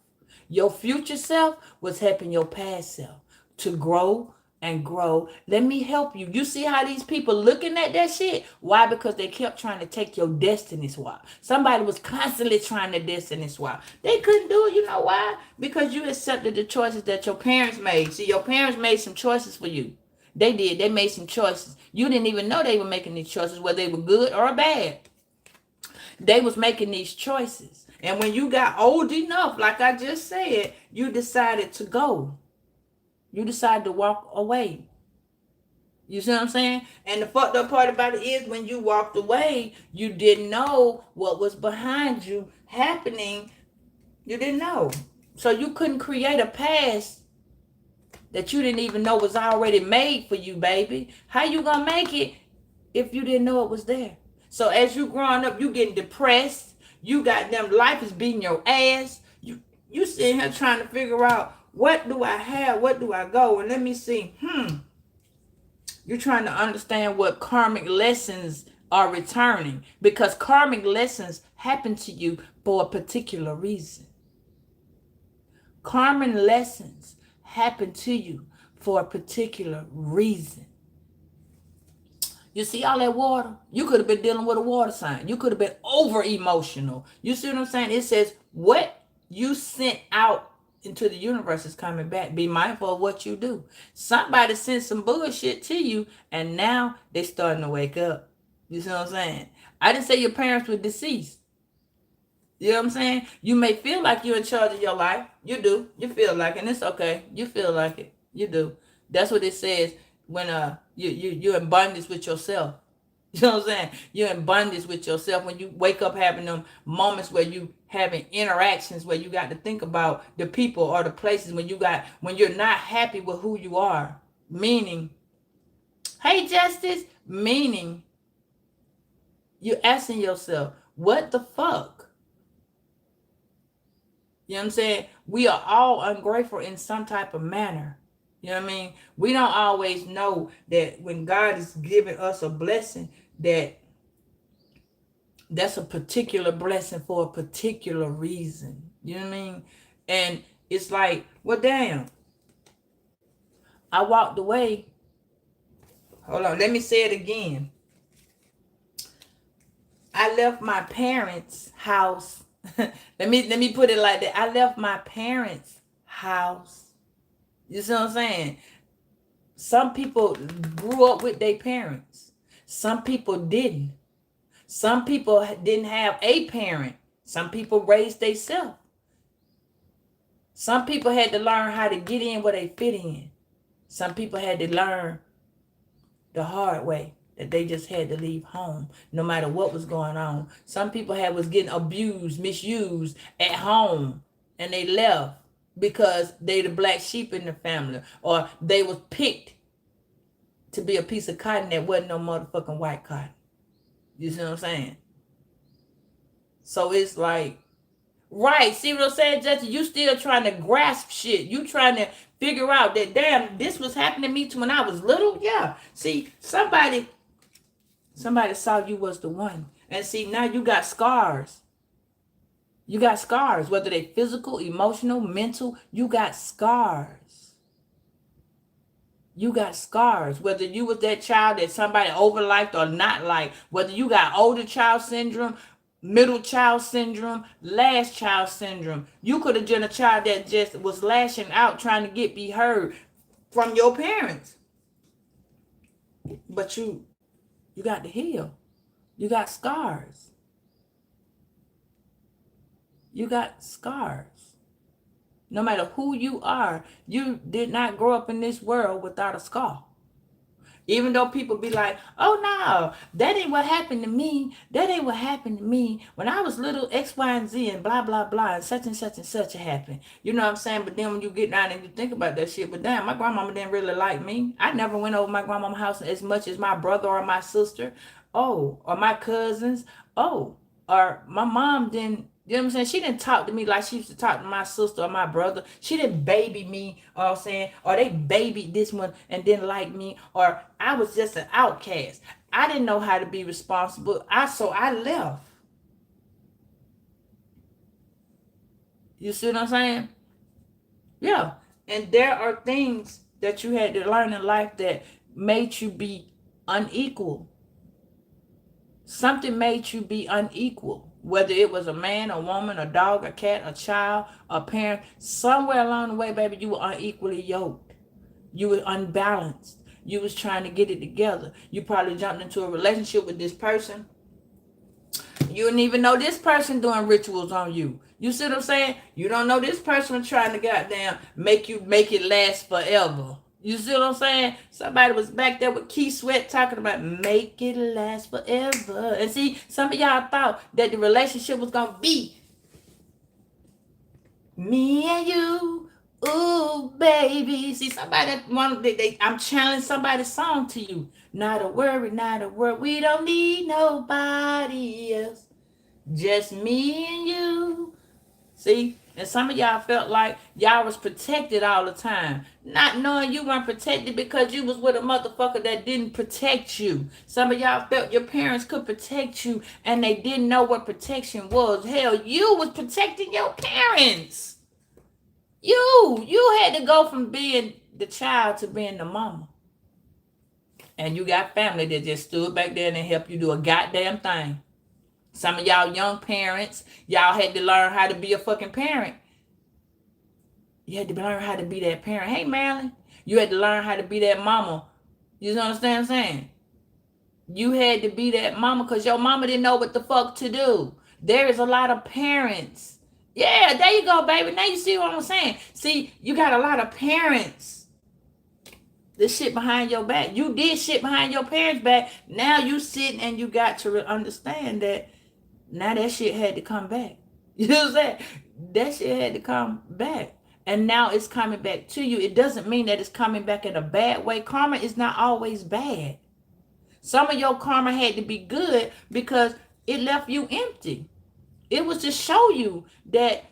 Your future self was helping your past self to grow and grow. Let me help you. You see how these people looking at that shit? Why? Because they kept trying to take your destiny swap. Somebody was constantly trying to destiny swap. They couldn't do it. You know why? Because you accepted the choices that your parents made. See, your parents made some choices for you. They did. They made some choices. You didn't even know they were making these choices, whether they were good or bad. They was making these choices. And when you got old enough, like I just said, you decided to go. You decided to walk away. You see what I'm saying? And the fucked up part about it is when you walked away, you didn't know what was behind you happening. You didn't know. So you couldn't create a past that you didn't even know was already made for you, baby. How you gonna make it if you didn't know it was there? So as you growing up, you getting depressed. You got them, life is beating your ass. You sitting here trying to figure out, what do I have? What do I go? And let me see. You're trying to understand what karmic lessons are returning, because karmic lessons happen to you for a particular reason. Karmic lessons happen to you for a particular reason. You see all that water? You could have been dealing with a water sign. You could have been over emotional. You see what I'm saying? It says what you sent out into the universe is coming back. Be mindful of what you do. Somebody sent some bullshit to you, and now they starting to wake up. You see what I'm saying? I didn't say your parents were deceased. You know what I'm saying? You may feel like you're in charge of your life. You do. You feel like it, and it's okay. You feel like it. You do. That's what it says when you're in abundance with yourself. You know what I'm saying? You're in abundance with yourself when you wake up having them moments where you having interactions where you got to think about the people or the places when you're not happy with who you are. Meaning, hey, Justice, meaning you're asking yourself, what the fuck? You know what I'm saying? We are all ungrateful in some type of manner. You know what I mean? We don't always know that when God is giving us a blessing, that's a particular blessing for a particular reason. You know what I mean? And it's like, well, damn. I walked away. Hold on, let me say it again. I left my parents' house. let me put it like that. I left my parents' house. You see what I'm saying? Some people grew up with their parents. Some people didn't. Some people didn't have a parent. Some people raised themselves. Some people had to learn how to get in where they fit in. Some people had to learn the hard way, that they just had to leave home no matter what was going on. Some people was getting abused, misused at home, and they left because they the black sheep in the family, or they was picked to be a piece of cotton that wasn't no motherfucking white cotton. You see what I'm saying? So it's like, right, see what I'm saying, Jesse? You still trying to grasp shit. You trying to figure out that, damn, this was happening to me when I was little. Yeah. See, somebody saw you was the one. And see, now you got scars. You got scars, whether they physical, emotional, mental, you got scars. You got scars, whether you was that child that somebody overliked or not liked, whether you got older child syndrome, middle child syndrome, last child syndrome. You could have been a child that just was lashing out trying to be heard from your parents. But you got to heal. You got scars. You got scars. No matter who you are, you did not grow up in this world without a scar. Even though people be like, oh no, that ain't what happened to me. That ain't what happened to me. When I was little, X, Y, and Z, and blah, blah, blah, and such happened. You know what I'm saying? But then when you get down and you think about that shit, but damn, my grandmama didn't really like me. I never went over my grandmama's house as much as my brother or my sister. Oh, or my cousins. Oh, or my mom didn't. You know what I'm saying? She didn't talk to me like she used to talk to my sister or my brother. She didn't baby me, you know what I'm saying? Or they babied this one and didn't like me. Or I was just an outcast. I didn't know how to be responsible. So I left. You see what I'm saying? Yeah. And there are things that you had to learn in life that made you be unequal. Something made you be unequal. Whether it was a man, a woman, a dog, a cat, a child, a parent. Somewhere along the way, baby, you were unequally yoked. You were unbalanced. You was trying to get it together. You probably jumped into a relationship with this person. You didn't even know this person doing rituals on you. You see what I'm saying? You don't know this person trying to goddamn make it last forever. You see what I'm saying? Somebody was back there with Key Sweat talking about make it last forever. And see, some of y'all thought that the relationship was gonna be me and you. Ooh, baby. See, somebody wanted I'm channeling somebody's song to you. Not a worry, not a worry. We don't need nobody else. Just me and you. See? And some of y'all felt like y'all was protected all the time. Not knowing you weren't protected because you was with a motherfucker that didn't protect you. Some of y'all felt your parents could protect you and they didn't know what protection was. Hell, you was protecting your parents. You had to go from being the child to being the mama. And you got family that just stood back there and helped you do a goddamn thing. Some of y'all young parents, y'all had to learn how to be a fucking parent. You had to learn how to be that parent. Hey, Marilyn, you had to learn how to be that mama. You understand what I'm saying? You had to be that mama because your mama didn't know what the fuck to do. There is a lot of parents. Yeah, there you go, baby. Now you see what I'm saying. See, you got a lot of parents. This shit behind your back. You did shit behind your parents' back. Now you sitting and you got to understand that now that shit had to come back. You know what I'm saying? That shit had to come back. And now it's coming back to you. It doesn't mean that it's coming back in a bad way. Karma is not always bad. Some of your karma had to be good because it left you empty. It was to show you that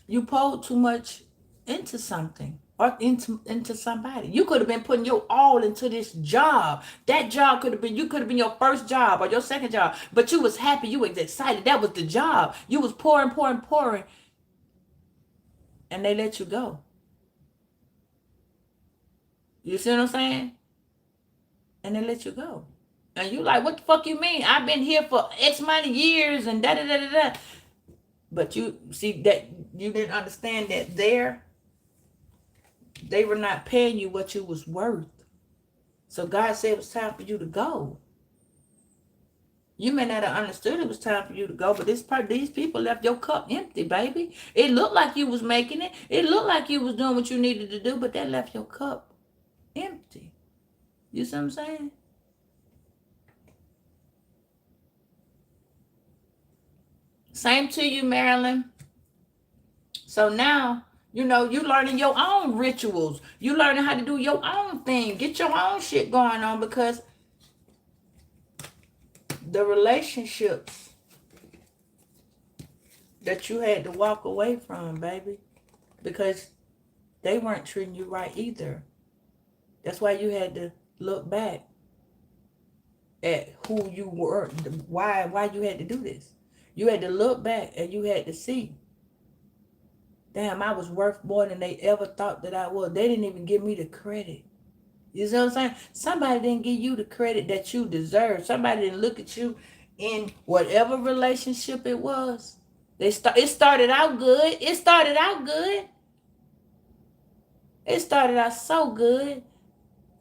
you poured too much into something or into somebody. You could have been putting your all into this job. That job could have been your first job or your second job, but you was happy, you was excited. That was the job. You was pouring, and they let you go. You see what I'm saying? And they let you go. And you like, what the fuck you mean? I've been here for X amount of years and da-da-da-da-da. But you see that you didn't understand that they were not paying you what you was worth. So God said it was time for you to go. You may not have understood it was time for you to go, but these people left your cup empty, baby. It looked like you was making it. It looked like you was doing what you needed to do, but that left your cup empty. You see what I'm saying? Same to you, Marilyn. So now, you learning your own rituals. You learning how to do your own thing. Get your own shit going on because the relationships that you had to walk away from, baby, because they weren't treating you right either. That's why you had to look back at who you were, why you had to do this. You had to look back and you had to see, damn, I was worth more than they ever thought that I was. They didn't even give me the credit. You see what I'm saying? Somebody didn't give you the credit that you deserve. Somebody didn't look at you in whatever relationship it was. It started out good. It started out good. It started out so good.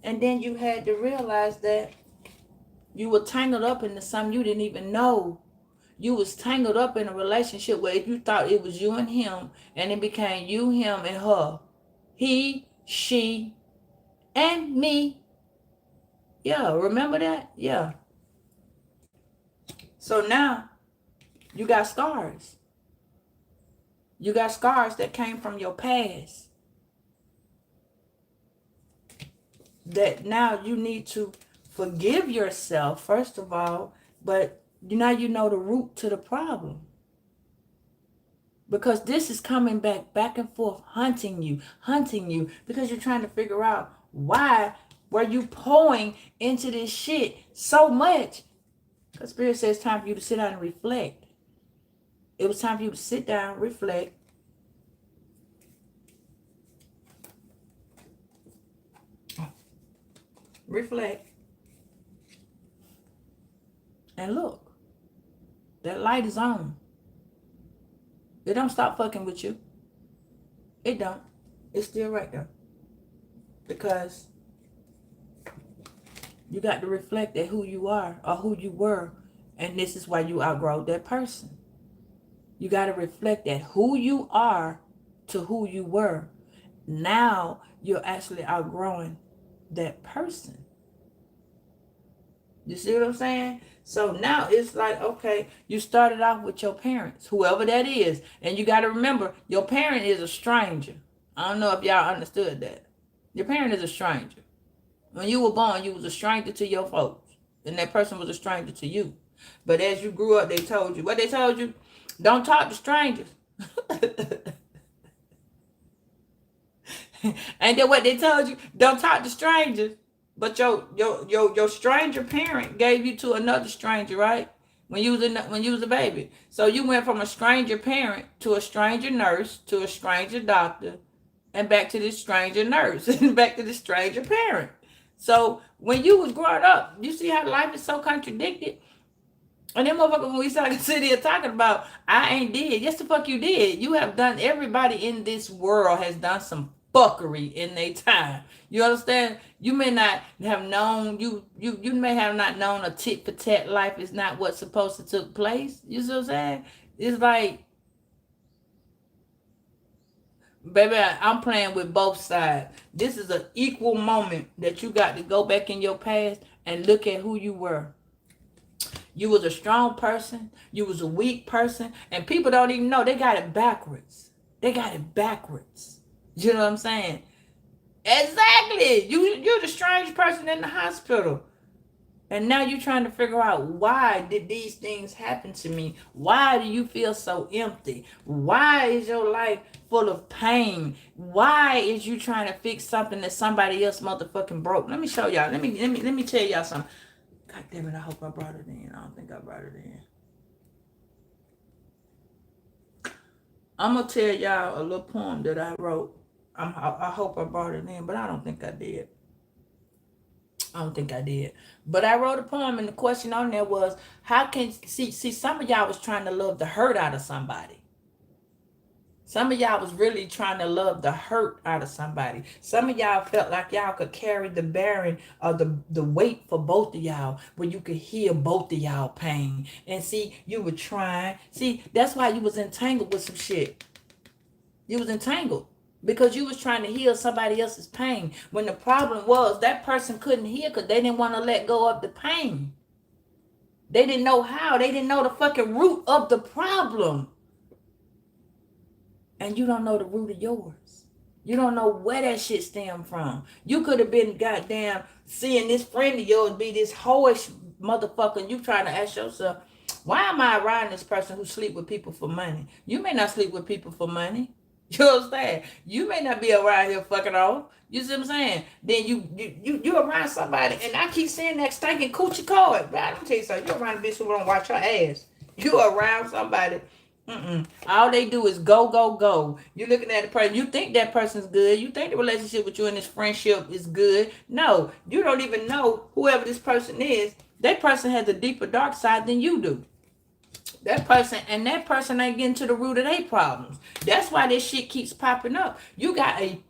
And then you had to realize that you were tangled up into something you didn't even know. You was tangled up in a relationship where you thought it was you and him, and it became you, him, and her. He, she, and me. Yeah, remember that? Yeah. So now, you got scars. You got scars that came from your past. That now you need to forgive yourself, first of all, but now you know the root to the problem. Because this is coming back and forth, hunting you, because you're trying to figure out why were you pouring into this shit so much. Because Spirit says it's time for you to sit down and reflect. It was time for you to sit down, reflect, reflect, and look. That light is on. It don't stop fucking with you. It don't. It's still right there. Because you got to reflect at who you are or who you were. And this is why you outgrow that person. You got to reflect at who you are to who you were. Now you're actually outgrowing that person. You see what I'm saying? So now it's like, okay, you started off with your parents, whoever that is. And you got to remember, your parent is a stranger. I don't know if y'all understood that. Your parent is a stranger. When you were born, you was a stranger to your folks. And that person was a stranger to you. But as you grew up, they told you. What they told you? Don't talk to strangers. And then what they told you? Don't talk to strangers. But your stranger parent gave you to another stranger, right? When you was a baby. So you went from a stranger parent to a stranger nurse to a stranger doctor and back to this stranger nurse and back to the stranger parent. So when you was growing up, you see how life is so contradicted? And then motherfucker, when we started sitting here talking about, I ain't did. Yes, the fuck you did. You have done, everybody in this world has done some fuckery in their time. You understand? You may not have known, you may have not known a tit for tat life is not what's supposed to took place. You see what I'm saying? It's like, baby, I'm playing with both sides. This is an equal moment that you got to go back in your past and look at who you were. You was a strong person. You was a weak person. And people don't even know. They got it backwards. They got it backwards. You know what I'm saying? Exactly. You're the strange person in the hospital. And now you're trying to figure out, why did these things happen to me? Why do you feel so empty? Why is your life full of pain? Why is you trying to fix something that somebody else motherfucking broke? Let me show y'all. Let me tell y'all something. God damn it, I hope I brought it in. I don't think I brought it in. I'm going to tell y'all a little poem that I wrote. I hope I brought it in, but I don't think I did. But I wrote a poem, and the question on there was, how can, see some of y'all was trying to love the hurt out of somebody. Some of y'all was really trying to love the hurt out of somebody. Some of y'all felt like y'all could carry the bearing of the weight for both of y'all, where you could heal both of y'all pain. And see, you were trying. See, that's why you was entangled with some shit. You was entangled because you was trying to heal somebody else's pain, when the problem was that person couldn't heal because they didn't want to let go of the pain. They didn't know how. They didn't know the fucking root of the problem. And you don't know the root of yours. You don't know where that shit stemmed from. You could have been goddamn seeing this friend of yours be this hoish motherfucker, and you trying to ask yourself, why am I around this person who sleep with people for money? You may not sleep with people for money. You understand? You may not be around here fucking off. You see what I'm saying? Then you around somebody, and I keep saying that stinking coochie cord. But I don't tell you something. You around a bitch who don't watch her ass. You around somebody. All they do is go, go, go. You looking at the person. You think that person's good. You think the relationship with you and this friendship is good. No, you don't even know whoever this person is. That person has a deeper dark side than you do. That person ain't getting to the root of their problems. That's why this shit keeps popping up. You got a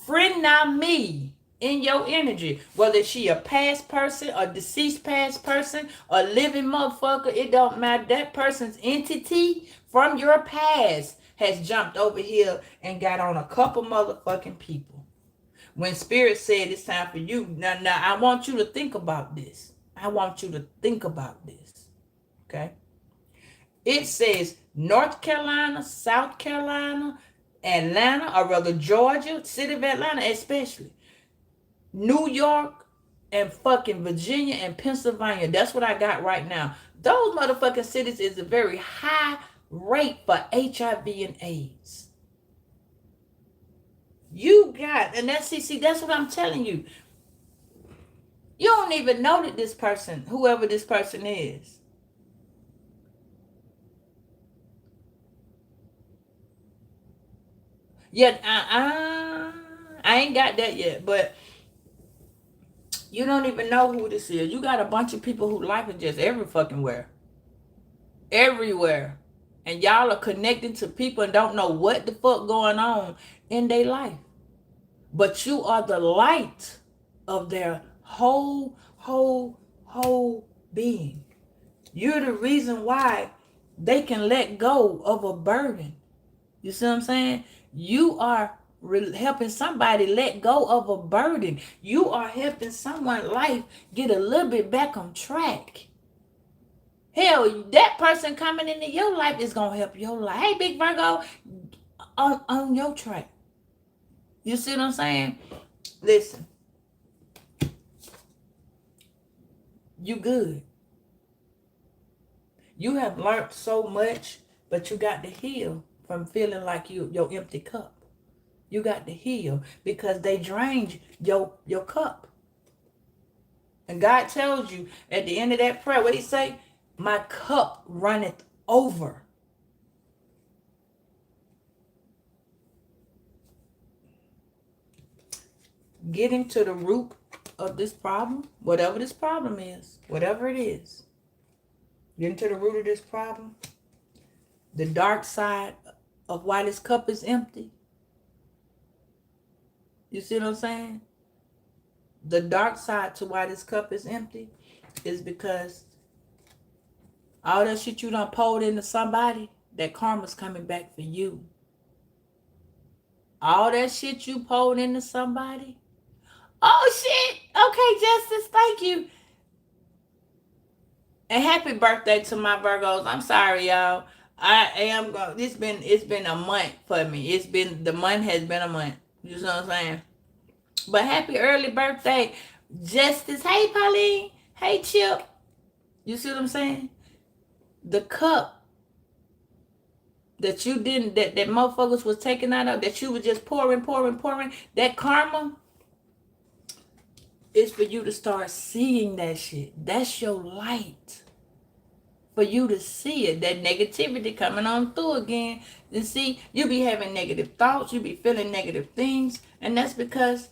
friend now me in your energy, whether she a past person, a deceased past person, a living motherfucker, it don't matter. That person's entity from your past has jumped over here and got on a couple motherfucking people. When Spirit said it's time for you, now I want you to think about this. I want you to think about this. Okay? It says North Carolina, South Carolina, Atlanta, or rather Georgia, city of Atlanta especially, New York, and fucking Virginia and Pennsylvania. That's what I got right now. Those motherfucking cities is a very high rate for HIV and AIDS. You got, and that's, see, that's what I'm telling you. You don't even know that this person, whoever this person is. Yet I ain't got that yet, but You don't even know who this is. You got a bunch of people who life is just every fucking where. Everywhere. And y'all are connecting to people and don't know what the fuck going on in their life. But you are the light of their whole being. You're the reason why they can let go of a burden. You see what I'm saying? You are helping somebody let go of a burden. You are helping someone's life get a little bit back on track. Hell, that person coming into your life is going to help your life. Hey, Big Virgo, on your track. You see what I'm saying? Listen. You good. You have learned so much, but you got to heal from feeling like your empty cup. You got to heal because they drained your cup. And God tells you at the end of that prayer, what he say? My cup runneth over. Getting to the root of this problem, whatever this problem is, whatever it is, getting to the root of this problem, the dark side of why this cup is empty. You see what I'm saying? The dark side to why this cup is empty is because all that shit you done poured into somebody, that karma's coming back for you. All that shit you poured into somebody. Oh shit! Okay, Justice, thank you. And happy birthday to my Virgos. I'm sorry, y'all. I am going. It's been a month for me. The month has been a month. You know what I'm saying? But happy early birthday, Justice. Hey, Pauline. Hey, Chip. You see what I'm saying? The cup that you didn't, that motherfuckers was taking out of, that you were just pouring, that karma is for you to start seeing that shit. That's your light. For you to see it, that negativity coming on through again. And see, you be having negative thoughts, you be feeling negative things, and that's because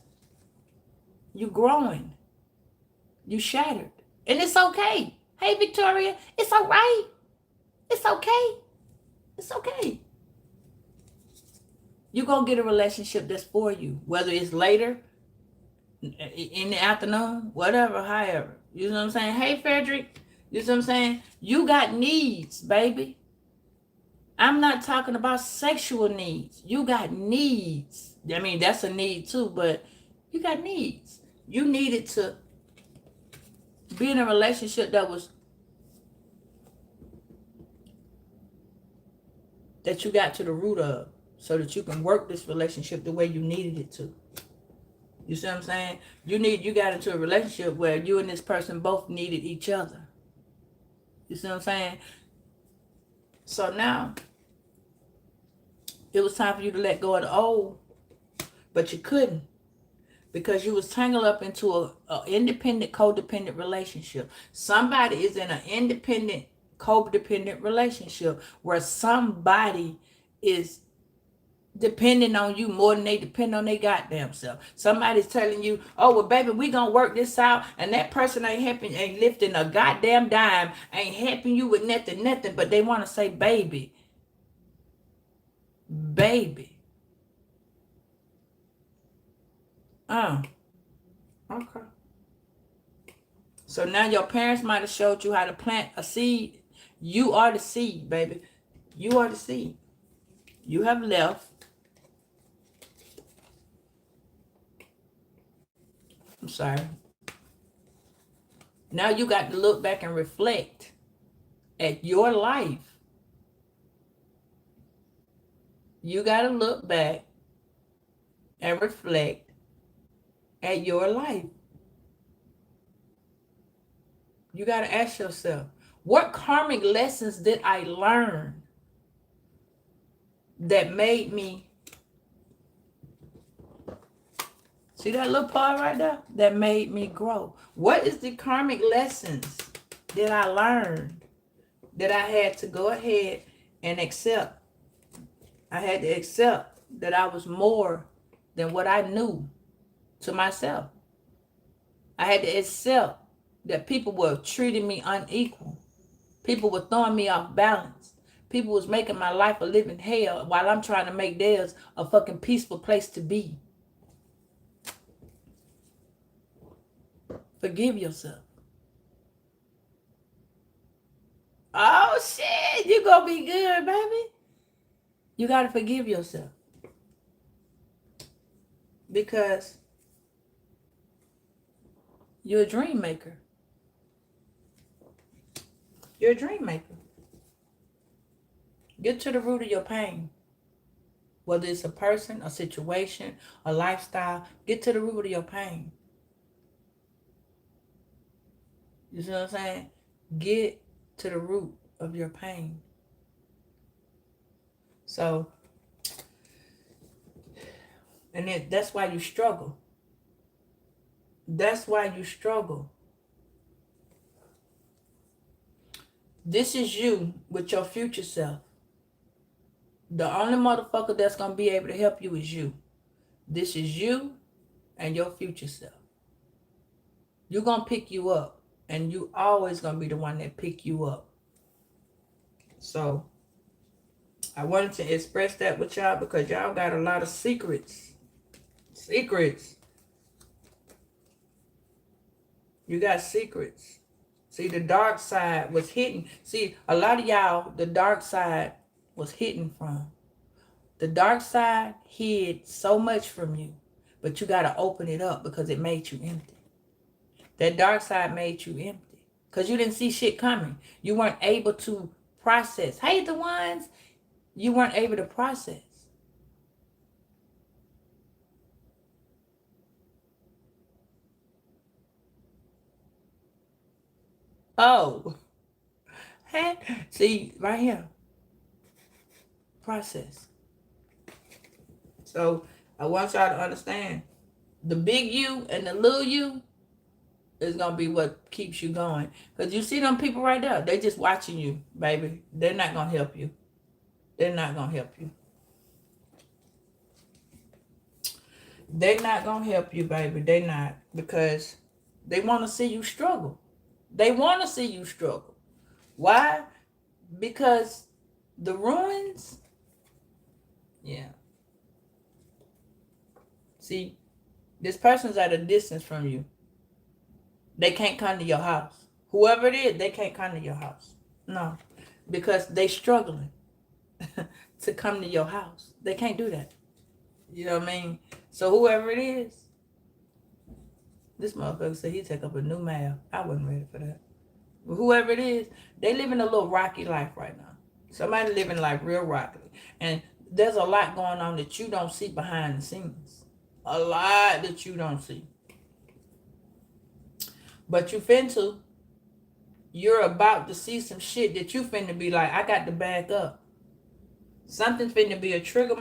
you growing. You shattered. And it's okay. Hey, Victoria, it's all right. It's okay. It's okay. You're going to get a relationship that's for you, whether it's later, in the afternoon, whatever, however. You know what I'm saying? Hey, Frederick, you know what I'm saying? You got needs, baby. I'm not talking about sexual needs. You got needs. I mean, that's a need too, but you got needs. You needed to be in a relationship that you got to the root of, so that you can work this relationship the way you needed it to. You see what I'm saying? You got into a relationship where you and this person both needed each other. You see what I'm saying? So now, it was time for you to let go of the old, but you couldn't, because you was tangled up into a independent, codependent relationship. Somebody is in an independent, codependent relationship where somebody is depending on you more than they depend on their goddamn self. Somebody's telling you, oh, well, baby, we gonna work this out, and that person ain't lifting a goddamn dime, ain't helping you with nothing, but they want to say, baby. Okay. So now your parents might have showed you how to plant a seed. You are the seed, baby. You are the seed. You have left. I'm sorry. Now you got to look back and reflect at your life. You got to look back and reflect at your life. You got to ask yourself, what karmic lessons did I learn that made me, see that little part right there? That made me grow. What is the karmic lessons that I learned that I had to go ahead and accept? I had to accept that I was more than what I knew to myself. I had to accept that people were treating me unequal. People were throwing me off balance. People was making my life a living hell while I'm trying to make theirs a fucking peaceful place to be. Forgive yourself. Oh shit, you gonna be good, baby. You gotta forgive yourself. Because you're a dream maker. You're a dream maker. Get to the root of your pain. Whether it's a person, a situation, a lifestyle, get to the root of your pain. You see what I'm saying? Get to the root of your pain. So, and that's why you struggle. That's why you struggle. This is you with your future self. The only motherfucker that's going to be able to help you is you. This is you and your future self. You're going to pick you up. And you always going to be the one that pick you up. So, I wanted to express that with y'all because y'all got a lot of secrets. Secrets. You got secrets. See, the dark side was hidden. See, a lot of y'all, the dark side was hidden from. The dark side hid so much from you, but you got to open it up because it made you empty. That dark side made you empty because you didn't see shit coming. You weren't able to process. Hey, the ones you weren't able to process. Oh, hey, see, right here. Process. So I want y'all to understand the big you and the little you is going to be what keeps you going. Because you see them people right there, they just watching you, baby. They're not going to help you. They're not going to help you. They're not going to help you, baby. They're not. Because they want to see you struggle. They want to see you struggle. Why? Because the ruins, yeah. See, this person's at a distance from you. They can't come to your house. Whoever it is, they can't come to your house. No. Because they struggling to come to your house. They can't do that. You know what I mean? So whoever it is, this motherfucker said he'd take up a new math. I wasn't ready for that. But whoever it is, they living a little rocky life right now. Somebody living life real rocky. And there's a lot going on that you don't see behind the scenes. A lot that you don't see. But you finna, you're about to see some shit that you finna be like, I got to back up. Something's finna be a trigger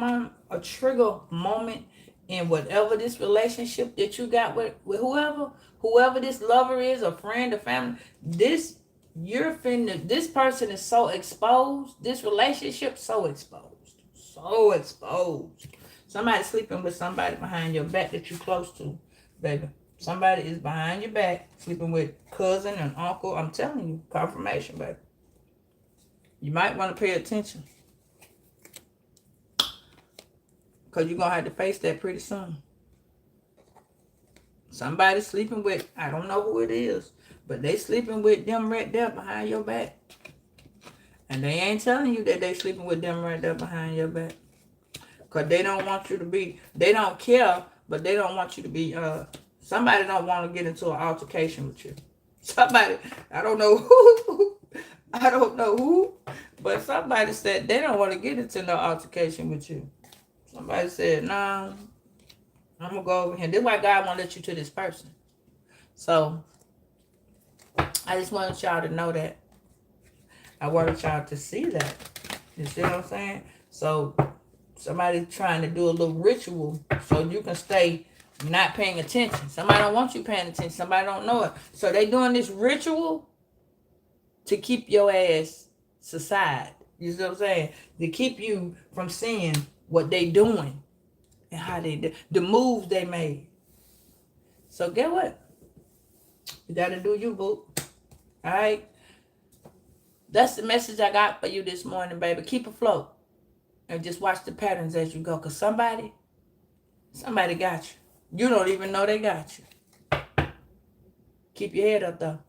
moment in whatever this relationship that you got with whoever this lover is, a friend, a family. This person is so exposed. This relationship so exposed. So exposed. Somebody sleeping with somebody behind your back that you close to, baby. Somebody is behind your back, sleeping with cousin and uncle. I'm telling you, confirmation, baby. You might want to pay attention. Because you're going to have to face that pretty soon. Somebody sleeping with, I don't know who it is, but they sleeping with them right there behind your back. And they ain't telling you that they sleeping with them right there behind your back. Because they don't want you to be, they don't care, but they don't want you to be, somebody don't want to get into an altercation with you. Somebody, I don't know who, but somebody said they don't want to get into no altercation with you. Somebody said, nah, I'm going to go over here. This is why God won't let you to this person. So, I just wanted y'all to know that. I wanted y'all to see that. You see what I'm saying? So, somebody trying to do a little ritual so you can stay not paying attention. Somebody don't want you paying attention. Somebody don't know it. So, they doing this ritual to keep your ass aside. You see what I'm saying? To keep you from seeing what they doing and how they do, the moves they made. So get what? You got to do you, boo. All right? That's the message I got for you this morning, baby. Keep afloat. And just watch the patterns as you go. Because somebody got you. You don't even know they got you. Keep your head up, though.